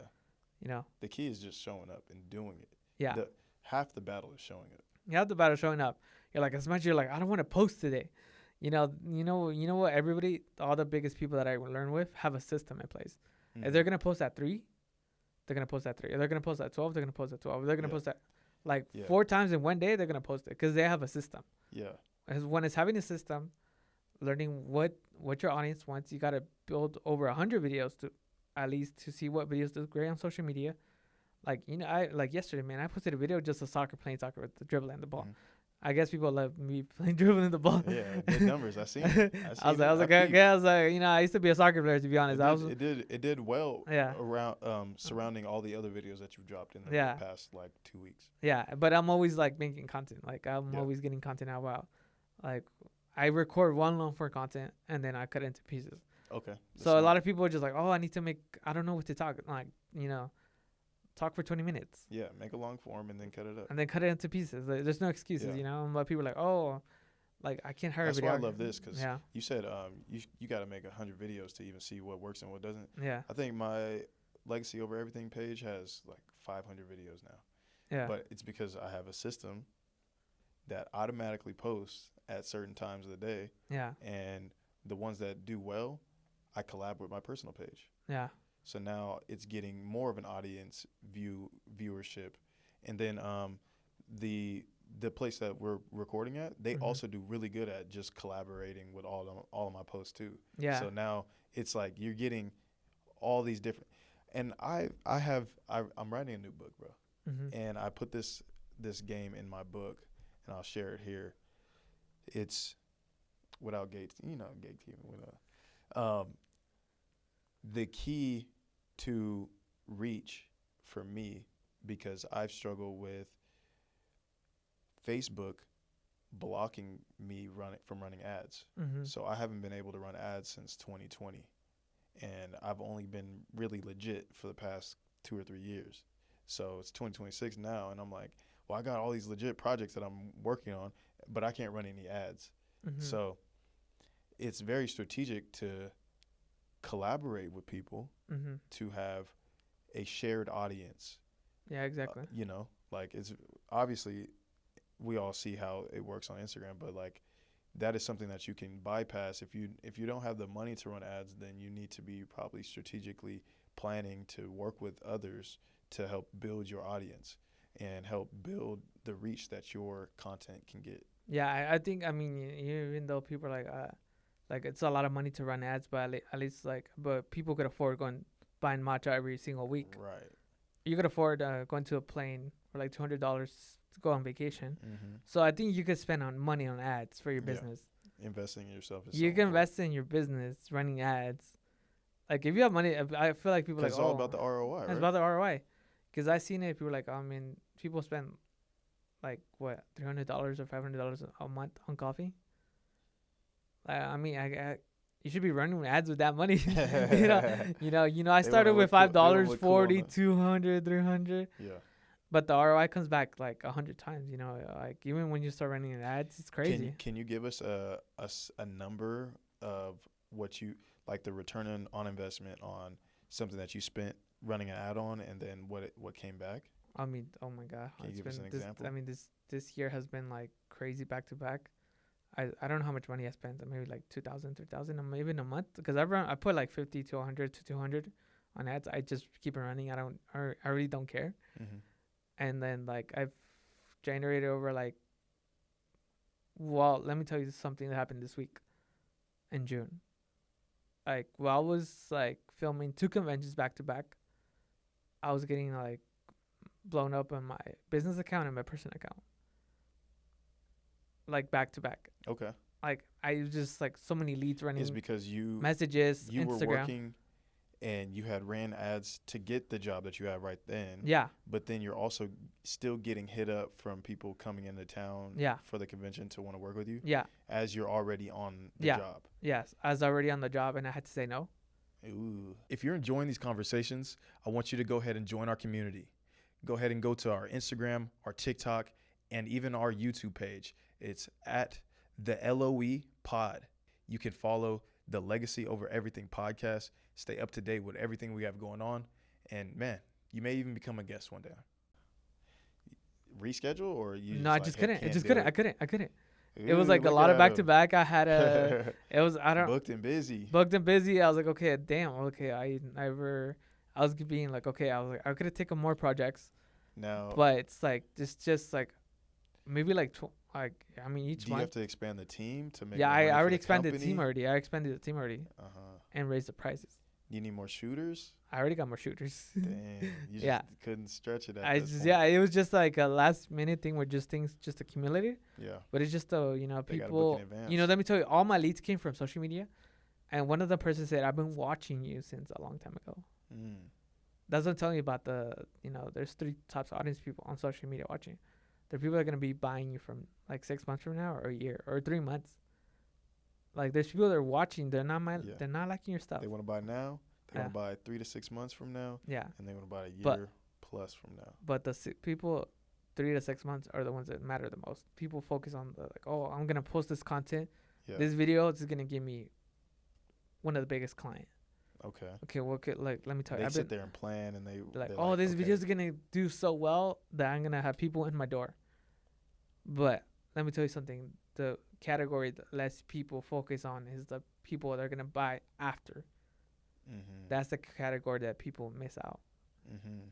You know. The key is just showing up and doing it. Yeah. Half the battle is showing up. You have the battle showing up. You're like, as much as you're like, I don't want to post today. You know what? Everybody, all the biggest people that I learn with have a system in place. Mhm. If they're gonna post at 3, they're gonna post at 3. If they're gonna post at 12, they're gonna post at 12. If they're gonna post at 4 times in one day, they're gonna post it because they have a system. Yeah. When it's having a system, learning what your audience wants, you gotta build over 100 videos to at least to see what videos do great on social media. Like, I like yesterday, man, I posted a video just of playing soccer with the dribbling the ball. Mhm. I guess people love me playing dribbling the ball. Yeah, good numbers. I seen it. I was like, I used to be a soccer player, to be honest. It did well. Yeah. Around surrounding all the other videos that you've dropped in the past like 2 weeks. Yeah, but I'm always like making content. Like, I'm always getting content out. Wow. Like, I record one long form content and then I cut it into pieces. Okay. So a lot of people are just like, oh, I don't know what to talk. Like, talk for 20 minutes. Yeah, make a long form and then cut it up. And then cut it into pieces. Like, there's no excuses, But people are like, oh, like, I can't hire a video. That's why I love this because you said you got to make 100 videos to even see what works and what doesn't. Yeah. I think my Legacy Over Everything page has like 500 videos now. Yeah. But it's because I have a system that automatically posts at certain times of the day. Yeah. And the ones that do well, I collab with my personal page. Yeah. So now it's getting more of an audience viewership. And then the place that we're recording at, they also do really good at just collaborating with all of my posts too. Yeah. So now it's like you're getting all these different, and I'm writing a new book, bro. Mm-hmm. And I put this game in my book, and I'll share it here. It's without gatekeeping. The key to reach for me, because I've struggled with Facebook blocking me from running ads. Mm-hmm. So I haven't been able to run ads since 2020. And I've only been really legit for the past 2 or 3 years. So it's 2026 now, and I'm like, well, I got all these legit projects that I'm working on, but I can't run any ads. Mm-hmm. So it's very strategic to collaborate with people to have a shared audience. Yeah, exactly. Like, it's obviously we all see how it works on Instagram, but like that is something that you can bypass. If you don't have the money to run ads, then you need to be probably strategically planning to work with others to help build your audience and help build the reach that your content can get. Yeah, I think, even though people are like it's a lot of money to run ads, but at least but people could afford buying matcha every single week. Right. You could afford going to a plane for like $200 to go on vacation. Mm-hmm. So I think you could spend money on ads for your business. Investing in yourself is you can invest in your business running ads. Like, if you have money, I feel like people it's all about the ROI, right? It's about the ROI. Because I've seen it, people like, people spend like what, $300 or $500 a month on coffee. You should be running ads with that money. I started with $5, 40, 200, 300. Yeah. But the ROI comes back like 100 times. You know, like even when you start running ads, it's crazy. Can you give us a number of what you like the return on investment on something that you spent running an ad on, and then what came back? I mean, oh my god, Can you give us an this, example? I mean, this year has been like crazy back to back. I don't know how much money I spent. Maybe like 2,000, 3,000, or maybe in a month. Because I put like 50 to 100 to 200 on ads. I just keep it running. I really don't care. Mm-hmm. And then like I've generated over like, well, let me tell you something that happened this week in June. Like while I was like filming 2 conventions back to back, I was getting like blown up on my business account and my personal account, like back to back. Okay. Like I just like so many leads running. Is because messages, you Instagram. were working, and you had ran ads to get the job that you had right then. Yeah. But then you're also still getting hit up from people coming into town. Yeah. For the convention to want to work with you. Yeah. As you're already on the job. Yes, I was already on the job, and I had to say no. Ooh. If you're enjoying these conversations, I want you to go ahead and join our community. Go ahead and go to our Instagram, our TikTok, and even our YouTube page. It's at the LOE Pod. You can follow the Legacy Over Everything podcast. Stay up to date with everything we have going on. And man, you may even become a guest one day. Reschedule or you? No, I just couldn't. I couldn't. Ooh, it was like a lot of back to back. I had it was booked and busy. I was like, okay, damn. Okay, I was being like, okay, I was like, I could have taken more projects. No. But it's like just like maybe like I mean each month. Do you have to expand the team to make? Yeah, I already expanded the team already. And raised the prices. You need more shooters? I already got more shooters. Damn. You just couldn't stretch it at this point. Yeah, it was just like a last minute thing where things just accumulated. Yeah. But it's just people, let me tell you, all my leads came from social media. And one of the persons said, I've been watching you since a long time ago. That's what I'm telling you about there's 3 types of audience people on social media watching. There are people that are going to be buying you from like 6 months from now or a year or 3 months. Like there's people that are watching. They're not they're not liking your stuff. They want to buy now. They want to buy 3 to 6 months from now. Yeah. And they want to buy a year plus from now. But the people 3 to 6 months are the ones that matter the most. People focus on I'm going to post this content. Yeah. This video is going to give me one of the biggest clients. Okay. Well, let me tell you. They sit there and plan, and they're like, this video is gonna do so well that I'm gonna have people in my door. But let me tell you something. The category that less people focus on is the people that are gonna buy after. Mm-hmm. That's the category that people miss out. Mm-hmm.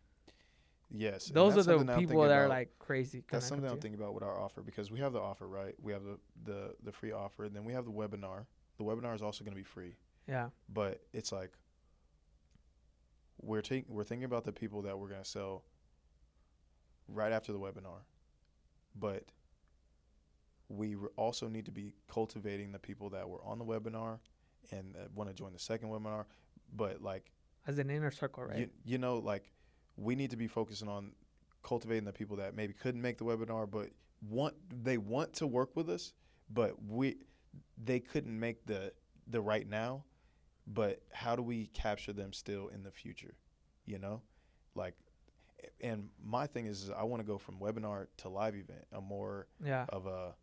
Yes. Those are the people that are like crazy. That's something I'm thinking about with our offer, because we have the offer, right? We have the free offer, and then we have the webinar. The webinar is also gonna be free. Yeah. But it's like we're thinking about the people that we're going to sell right after the webinar. But we also need to be cultivating the people that were on the webinar and want to join the second webinar. But like as an inner circle, right? Like we need to be focusing on cultivating the people that maybe couldn't make the webinar, but they want to work with us, but they couldn't make the right now. But how do we capture them still in the future? Like, and my thing is I want to go from webinar to live event, a more of a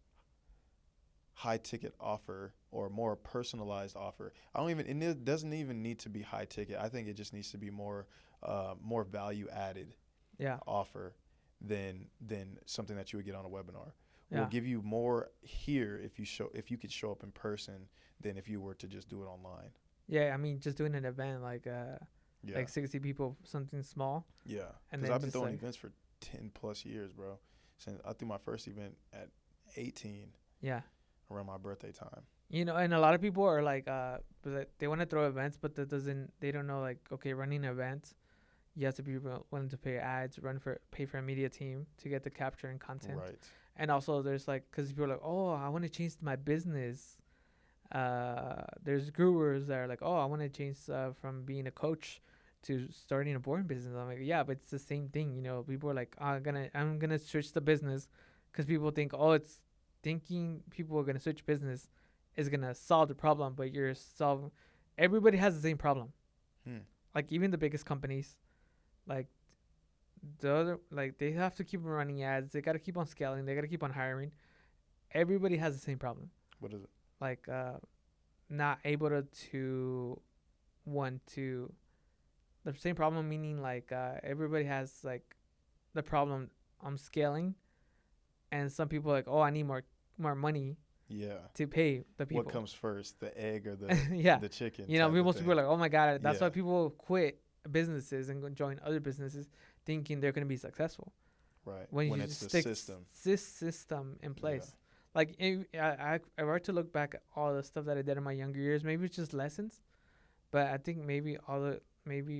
high ticket offer or more personalized offer. It doesn't even need to be high ticket. I think it just needs to be more value added offer than something that you would get on a webinar. We'll give you more here if you could show up in person than if you were to just do it online. Yeah, I mean, just doing an event like 60 people, something small. Yeah, because I've been throwing events for 10 plus years, bro. Since I threw my first event at 18. Yeah. Around my birthday time. And a lot of people are like, they want to throw events, but they don't know, like, okay, running events, you have to be willing to pay ads, pay for a media team to get the capture and content. Right. And also there's like, because people are like, oh, I want to change my business. There's gurus that are like, oh, I want to change from being a coach to starting a boring business. I'm like, yeah, but it's the same thing. People are like, I'm gonna switch the business because people think, it's thinking people are gonna switch business is gonna solve the problem, but everybody has the same problem. Like even the biggest companies, like the other, like, they have to keep running ads. They got to keep on scaling. They got to keep on hiring. Everybody has the same problem. What is it? Like, not able to want to the same problem, meaning like everybody has like the problem scaling, and some people are like, oh, I need more money Yeah. to pay the people. What comes first, the egg or the yeah, the chicken? you know, most people are like, oh my god, that's Yeah. why people quit businesses and go join other businesses, thinking they're gonna be successful. Right. When you it's just the stick system. this system in place. Like, I were to look back at all the stuff that I did in my younger years, maybe it's just lessons, but I think maybe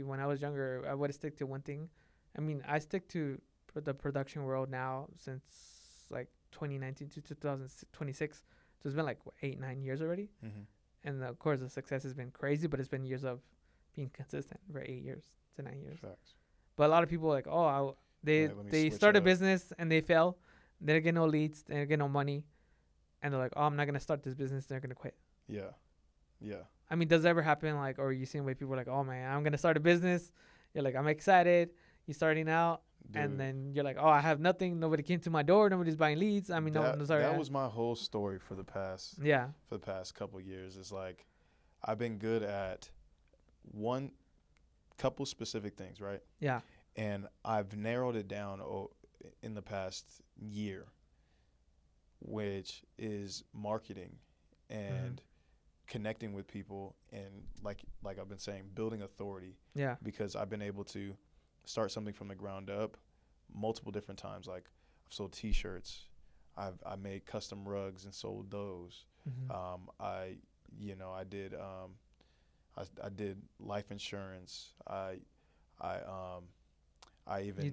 when I was younger, I would stick to one thing. I mean, I stick to the production world now since like 2019 to 2026. So it's been like 8-9 years already. Mm-hmm. And of course, the success has been crazy, but it's been years of being consistent for 8 years to 9 years. Facts. But a lot of people are like, oh, they start a business and they fail. They don't get no leads. They don't get no money. And they're like, oh, I'm not going to start this business. They're going to quit. Yeah. Yeah. I mean, does it ever happen, like, or you seen where people are like, oh, man, I'm going to start a business. You're like, I'm excited. You're starting out. Dude. And then you're like, oh, I have nothing. Nobody came to my door. Nobody's buying leads. I mean, that was my whole story for the past couple of years. It's like I've been good at one couple specific things, right? Yeah. And I've narrowed it down in the past year, which is marketing and connecting with people, and like I've been saying, building authority. Yeah. Because I've been able to start something from the ground up multiple different times. Like I've sold T-shirts, I made custom rugs and sold those. Mm-hmm. I did life insurance. I even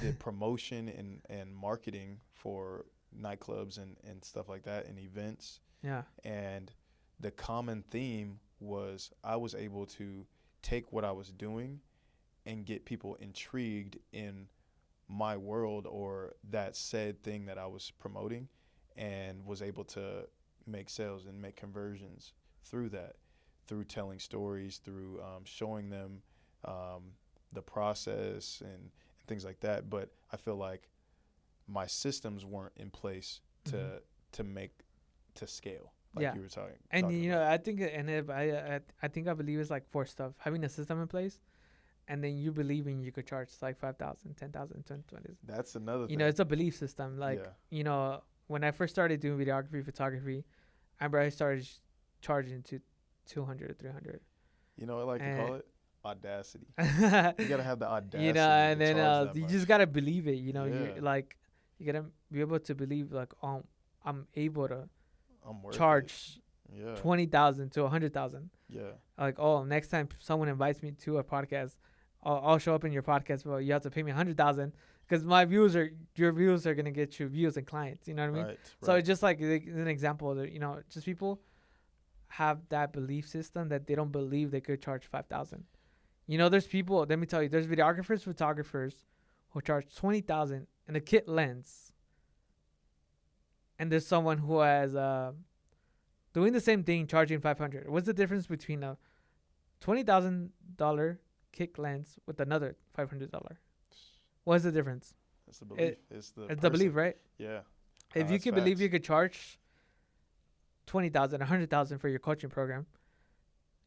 did promotion and marketing for nightclubs and stuff like that, and events. Yeah. And the common theme was I was able to take what I was doing and get people intrigued in my world or that said thing that I was promoting, and was able to make sales and make conversions through that, through telling stories, through showing them the process and things like that. But I feel like my systems weren't in place to scale. Like you were talking. And you know, I think, and if I believe it's like 4 stuff: having a system in place, and then you believing you could charge like 5,000, 10,000, 20. That's another thing. You know, it's a belief system. Like, you know, when I first started doing videography, photography, I started charging to 200 or 300. You know what I like to call it? Audacity. You gotta have the audacity. You know, and then you just gotta believe it. You know, you like, you gotta be able to believe like, I'm able to charge 20,000 to 100,000. Yeah. Like, oh, next time someone invites me to a podcast, I'll show up in your podcast, but you have to pay me 100,000 because your views are gonna get you views and clients. You know what I mean? Right. So it's just like an example that, you know, just people have that belief system that they don't believe they could charge 5,000. You know, there's people. Let me tell you, there's videographers, photographers who charge 20,000 in a kit lens, and there's someone who has doing the same thing charging 500. What's the difference between a $20,000 kit lens with another $500? What's the difference? It's the belief. It's the belief, right? Yeah. If you can believe you could charge 20,000, 100,000 for your coaching program,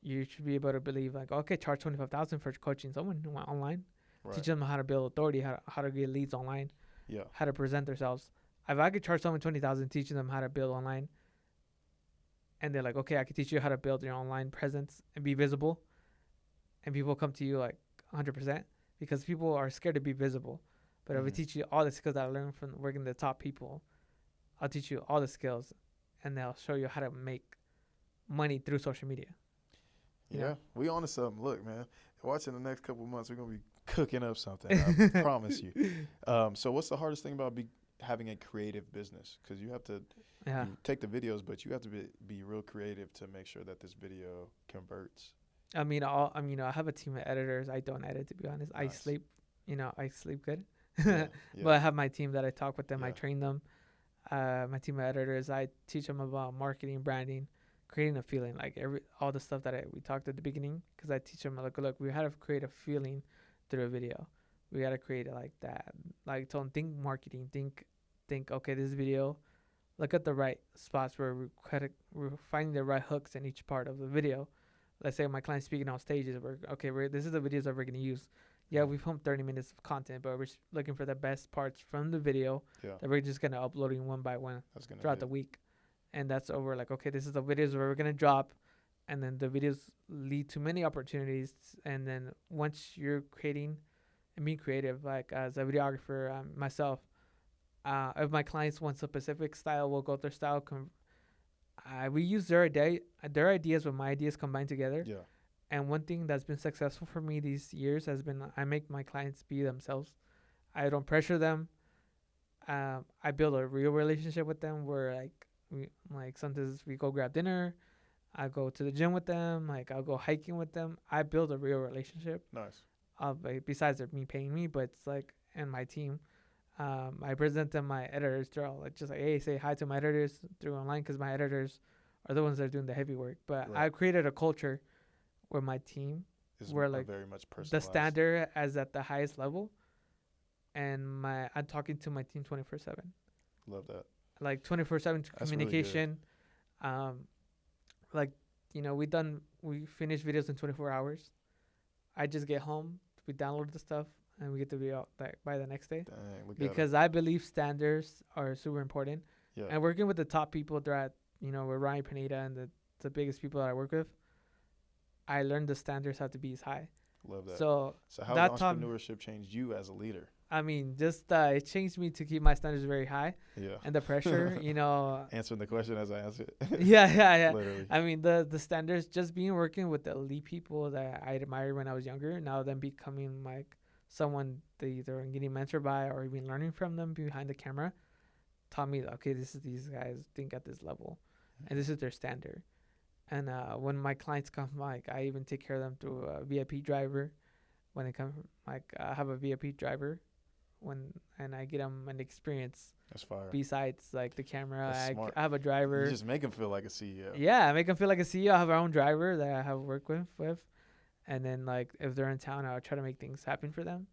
you should be able to believe like, okay, charge 25,000 for coaching someone online. Right. Teach them how to build authority, how to get leads online, how to present themselves. If I could charge someone 20,000, teaching them how to build online, and they're like, okay, I can teach you how to build your online presence and be visible, and people come to you like 100%, because people are scared to be visible. But if I teach you all the skills that I learned from working with the top people, I'll teach you all the skills, and they'll show you how to make money through social media. Yeah, we on to something. Look, man, watching the next couple of months, we're going to be cooking up something. I promise you. So what's the hardest thing about having a creative business? Because you have to you take the videos, but you have to be real creative to make sure that this video converts. I mean, I have a team of editors. I don't edit, to be honest. Nice. I sleep good. But I have my team that I talk with them. I train them. My team of editors, I teach them about marketing, branding, creating a feeling, like all the stuff that we talked at the beginning, because I teach them like, look, we have to create a feeling through a video. we gotta create it like that. Like, don't think marketing. Think. Okay, this video. Look at the right spots where we're finding the right hooks in each part of the video. Let's say my client's speaking on stages. This is the videos that we're gonna use. Yeah, we filmed 30 minutes of content, but we're looking for the best parts from the video that we're just gonna uploading one by one throughout the week, and that's over. Like, okay, this is the videos where we're gonna drop, and then the videos lead to many opportunities. And then once you're creating and being creative, like as a videographer, myself, if my clients want a specific style, we'll go with their style. We use their ideas with my ideas combined together. Yeah. And one thing that's been successful for me these years has been I make my clients be themselves. I don't pressure them. I build a real relationship with them where like sometimes we go grab dinner. I go to the gym with them. Like, I'll go hiking with them. I build a real relationship. Nice. Besides me paying me, but it's like, and my team. I present them my editors. They're all like, hey, say hi to my editors through online, because my editors are the ones that are doing the heavy work. But I created a culture where my team were like very much the standard as at the highest level, and I'm talking to my team 24/7. Love that. Like 24/7 communication. Really like, we finish videos in 24 hours. I just get home, we download the stuff, and we get the video out by the next day. Dang, because I believe standards are super important. Yeah. And working with the top people throughout, with Ryan Pineda and the biggest people that I work with, I learned the standards have to be as high. Love that. So how has entrepreneurship changed you as a leader? I mean, just it changed me to keep my standards very high. Yeah. And the pressure, Answering the question as I answer it. Yeah. Literally. I mean, the standards, just working with the elite people that I admired when I was younger, now them becoming like someone they either getting mentored by or even learning from them behind the camera, taught me, okay, these guys think at this level, and this is their standard. And when my clients come, like, I even take care of them through a VIP driver. When they come, like, I have a VIP driver, and I get them an experience. That's fire. Besides, like, the camera, I have a driver. You just make them feel like a CEO. Yeah, I make them feel like a CEO. I have our own driver that I have worked with. And then, like, if they're in town, I'll try to make things happen for them.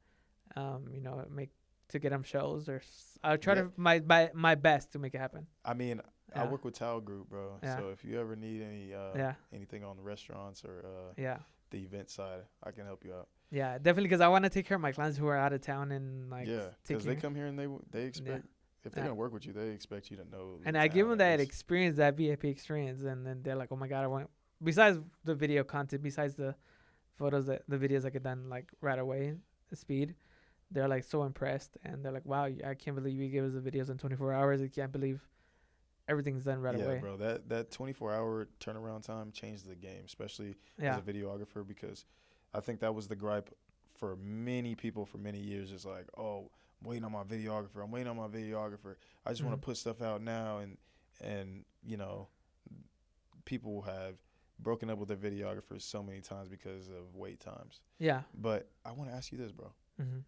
To get them shows, or I'll try to my best to make it happen. I mean, I work with Towel Group, bro. Yeah. So if you ever need anything on the restaurants or the event side, I can help you out. Yeah, definitely, because I want to take care of my clients who are out of town and like. Yeah, because they come here and they expect if they're gonna work with you, they expect you to know. And I give them that experience, that VIP experience, and then they're like, "Oh my god, I want." Besides the video content, besides the photos, the videos I get done like right away, the speed. They're like so impressed, and they're like, "Wow, I can't believe you gave us the videos in 24 hours. I can't believe everything's done right away." Yeah, bro, that 24-hour turnaround time changed the game, especially as a videographer, because I think that was the gripe for many people for many years. It's like, oh, I'm waiting on my videographer. I just want to put stuff out now, and people have broken up with their videographers so many times because of wait times. Yeah. But I want to ask you this, bro. Mm-hmm.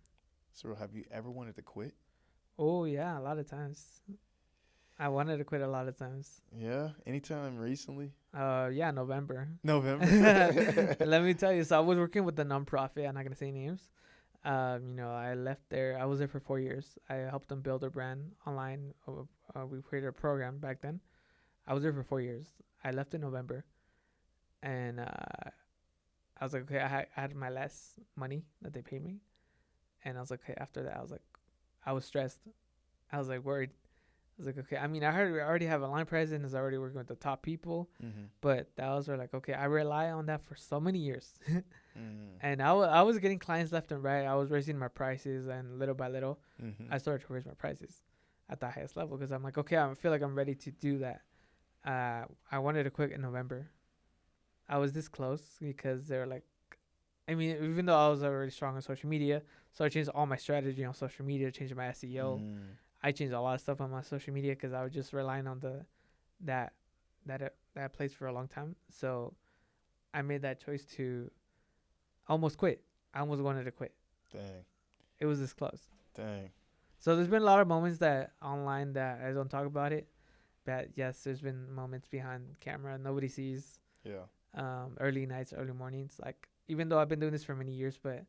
So have you ever wanted to quit? Oh, yeah, a lot of times. I wanted to quit a lot of times. Yeah? Anytime recently? Yeah, November. Let me tell you. So I was working with a nonprofit. I'm not going to say names. I left there. I was there for 4 years. I helped them build their brand online. We created a program back then. I was there for 4 years. I left in November. And I was like, okay, I had my last money that they paid me. And I was like, okay, after that, I was stressed. I was like worried. I was like, okay, I mean, I already have a line presence. I was already working with the top people. Mm-hmm. But that was like, okay, I rely on that for so many years. And I was getting clients left and right. I was raising my prices, and little by little, I started to raise my prices at the highest level, because I'm like, okay, I feel like I'm ready to do that. I wanted to quit in November. I was this close because they were like, I mean, even though I was already strong on social media, so I changed all my strategy on social media, changed my SEO. I changed a lot of stuff on my social media because I was just relying on that place for a long time. So I made that choice to almost quit. I almost wanted to quit. Dang. It was this close. Dang. So there's been a lot of moments that online that I don't talk about it. But yes, there's been moments behind camera nobody sees. Yeah. Early nights, early mornings. Like, even though I've been doing this for many years, but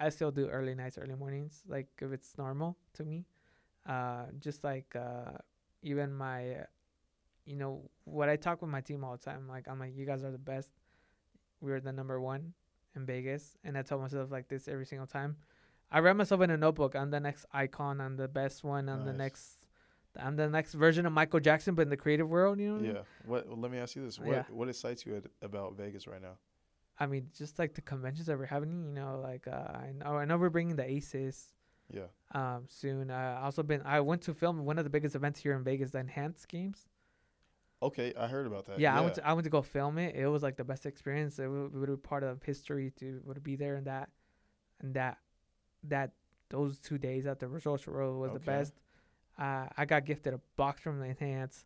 I still do early nights, early mornings. Like if it's normal to me, just like even my, what I talk with my team all the time. Like I'm like, you guys are the best. We're the number one in Vegas, and I tell myself like this every single time. I write myself in a notebook. I'm the next icon. I'm the best one. Nice. I'm the next version of Michael Jackson, but in the creative world. Yeah. Well, let me ask you this. What excites you about Vegas right now? I mean, just like the conventions that we're having, like I know we're bringing the Aces. Yeah. Soon. I went to film one of the biggest events here in Vegas, the Enhanced Games. Okay, I heard about that. Yeah, I went to go film it. It was like the best experience. It would be part of history to would be there, and that those 2 days at the Resorts Road was the best. I got gifted a box from the Enhance.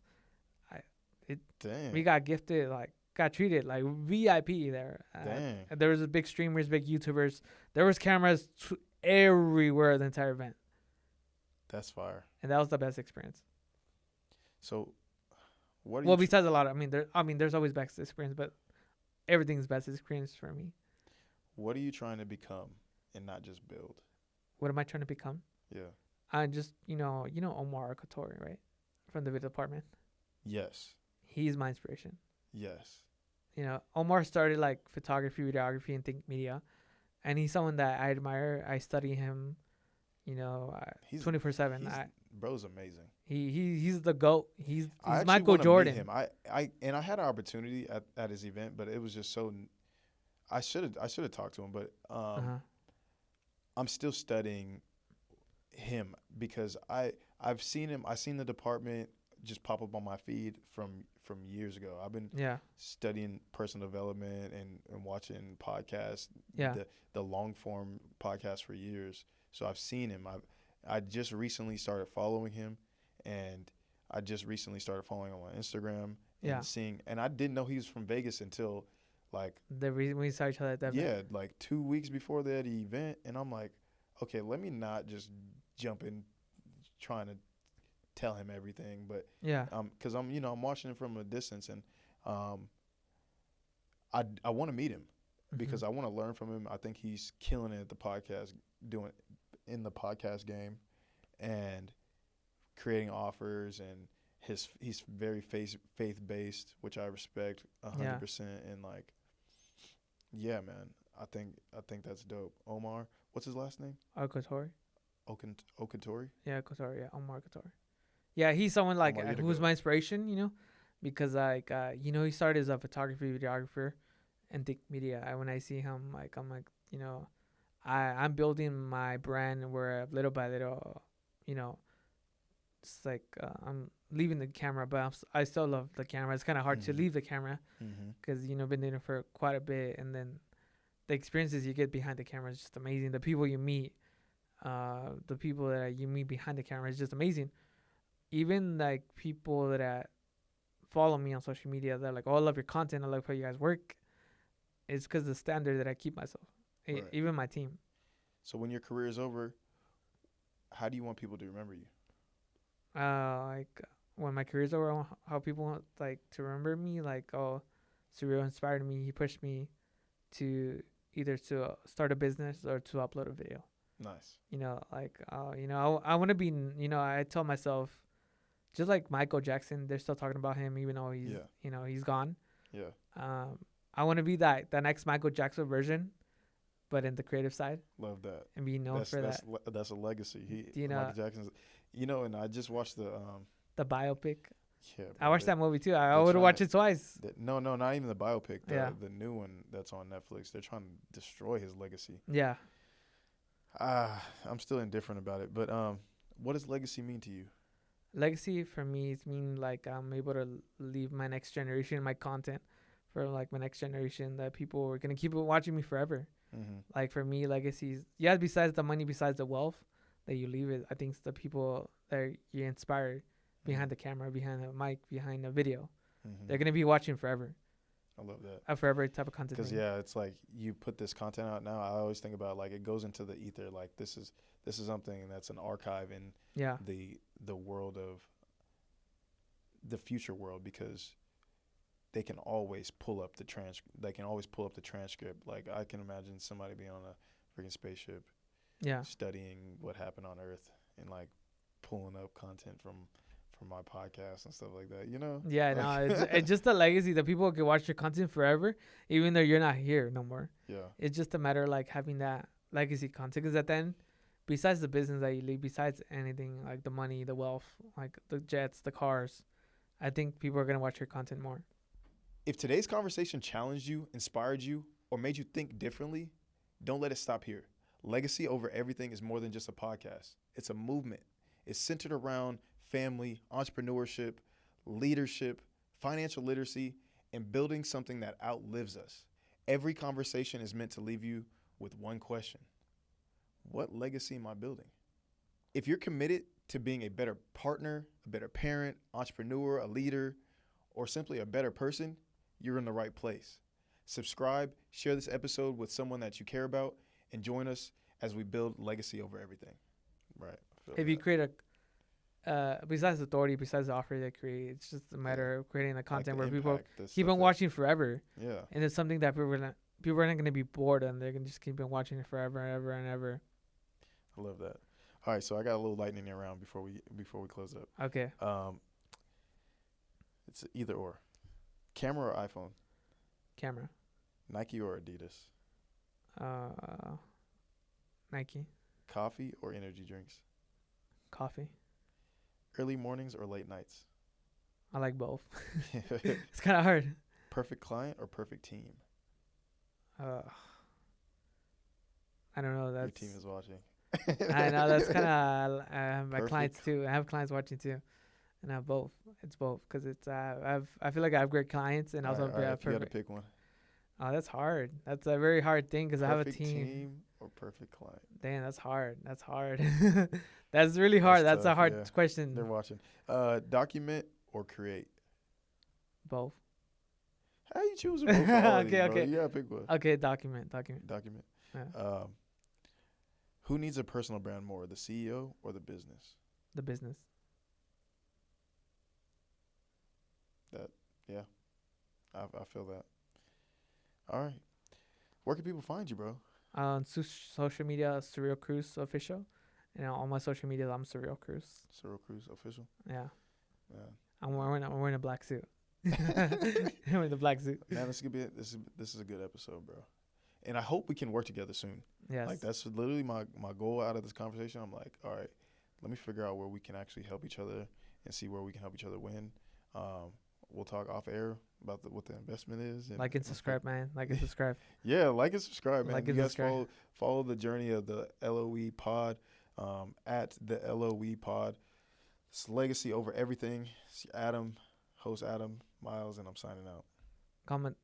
Dang. We got gifted got treated like VIP there. Dang. There was big streamers, big YouTubers. There was cameras everywhere the entire event. That's fire. And that was the best experience. So, what? Besides a lot of, there's always best experience, but everything's best experience for me. What are you trying to become, and not just build? What am I trying to become? Yeah. I just, Omar Katori, right, from the video department. Yes. He's my inspiration. Yes. Omar started like photography, videography, and think media, and he's someone that I admire. I study him, 24/7. Bro's amazing. He's the GOAT. He's Michael Jordan. Meet him. I had an opportunity at his event, but it was just so. I should have talked to him, but I'm still studying him because I've seen him. I've seen the department just pop up on my feed from years ago. I've been studying personal development and watching podcasts, the long form podcasts for years. So I've seen him. I just recently started following him, and I just recently started following him on Instagram and I didn't know he was from Vegas until like the reason we saw each other at that event. Like 2 weeks before that event, and I'm like, okay, let me not just jump in trying to tell him everything, but because I'm watching him from a distance, and I want to meet him because I want to learn from him. I think he's killing it at the podcast, doing in the podcast game, and creating offers, and he's very faith based, which I respect 100%. And like, yeah, man, I think that's dope. Omar, what's his last name? Okatori. Okatori. Yeah, Okatori. Yeah, Omar Okatori. Yeah, he's someone who's my inspiration, because he started as a photography videographer and think media. When I see him, I'm like, I'm building my brand where little by little, it's like I'm leaving the camera, but I still love the camera. It's kind of hard to leave the camera because been doing it for quite a bit, and then the experiences you get behind the camera is just amazing. The people you meet, the people that you meet behind the camera is just amazing. Even like people that follow me on social media, they're like, "Oh, I love your content. I love how you guys work." It's because the standard that I keep myself, even my team. So when your career is over, how do you want people to remember you? When my career's over, I want how people want to remember me. Surreal inspired me. He pushed me to either to start a business or to upload a video. Nice. I want to be. I tell myself, just like Michael Jackson, they're still talking about him even though he's gone. Yeah. I want to be the next Michael Jackson version, but in the creative side. Love that. And be known for that. That's a legacy. Michael Jackson's. And I just watched the biopic. Yeah, I watched that movie too. I would watch it twice. No, not even the biopic. The new one that's on Netflix. They're trying to destroy his legacy. Yeah. I'm still indifferent about it. But what does legacy mean to you? Legacy for me is I'm able to leave my next generation my content for my next generation that people are gonna keep watching me forever. Mm-hmm. For me, legacy is besides the money, besides the wealth that you leave it, I think it's the people that you inspire behind the camera, behind the mic, behind the video. Mm-hmm. They're gonna be watching forever. I love that. A forever type of content. Because it's like you put this content out now. I always think about it goes into the ether. This is something that's an archive in the world of the future world, because they can always pull up the transcript. I can imagine somebody being on a freaking spaceship, Yeah. studying what happened on Earth and like pulling up content from my podcast and stuff like that. You know? Yeah, Like, no, it's just a legacy that people can watch your content forever, even though you're not here no more. yeah. It's just a matter of like having that legacy content. Because at the end, besides the business that you leave, besides anything like the money, the wealth, like the jets, the cars, I think people are gonna watch your content more. If today's conversation challenged you, inspired you, or made you think differently, don't let it stop here. Legacy Over Everything is more than just a podcast. It's a movement. It's centered around family, entrepreneurship, leadership, financial literacy, and building something that outlives us. Every conversation is meant to leave you with one question. What legacy am I building? If you're committed to being a better partner, a better parent, entrepreneur, a leader, or simply a better person, you're in the right place. Subscribe, share this episode with someone that you care about, and join us as we build legacy over everything. Right. If you create besides authority, besides the offer they create, it's just a matter of creating the content where people keep on watching forever. Yeah. And it's something that people are not going to be bored and they're going to just keep on watching it forever and ever and ever. I love that. All right, so I got a little lightning round before we close up. Okay. It's either or. Camera or iPhone? Camera. Nike or Adidas? Nike. Coffee or energy drinks? Coffee. Early mornings or late nights? I like both. It's kind of hard. Perfect client or perfect team? I don't know. That's Your team is watching. I know that's kind of my clients too. I have clients watching too, and I have both. It's both because it's I feel like I have great clients and also if you got to pick one. Oh, that's hard. That's a very hard thing because I have a team or perfect client. Damn, that's hard. That's hard. That's really hard. That's a hard question. They're watching. Document or create? Both. How you choosing both? Okay. You gotta pick one. Okay, document. Yeah. Who needs a personal brand more, the CEO or the business? The business. I feel that. All right. Where can people find you, bro? On social media, Surreal Cruise Official. And on all my social media, I'm Surreal Cruise. Surreal Cruise Official? Yeah. Man. I'm wearing a black suit. I'm wearing the black suit. Man, this is a good episode, bro. And I hope we can work together soon. Yes. Like, that's literally my goal out of this conversation. I'm like, all right, let me figure out where we can actually help each other and see where we can help each other win. We'll talk off air about what the investment is. And like and subscribe, man. Like and subscribe. Yeah, like and subscribe, man. Like you guys follow the journey of the LOE pod at the LOE pod. It's legacy over everything. It's Adam, host Adam Miles, and I'm signing out. Comment.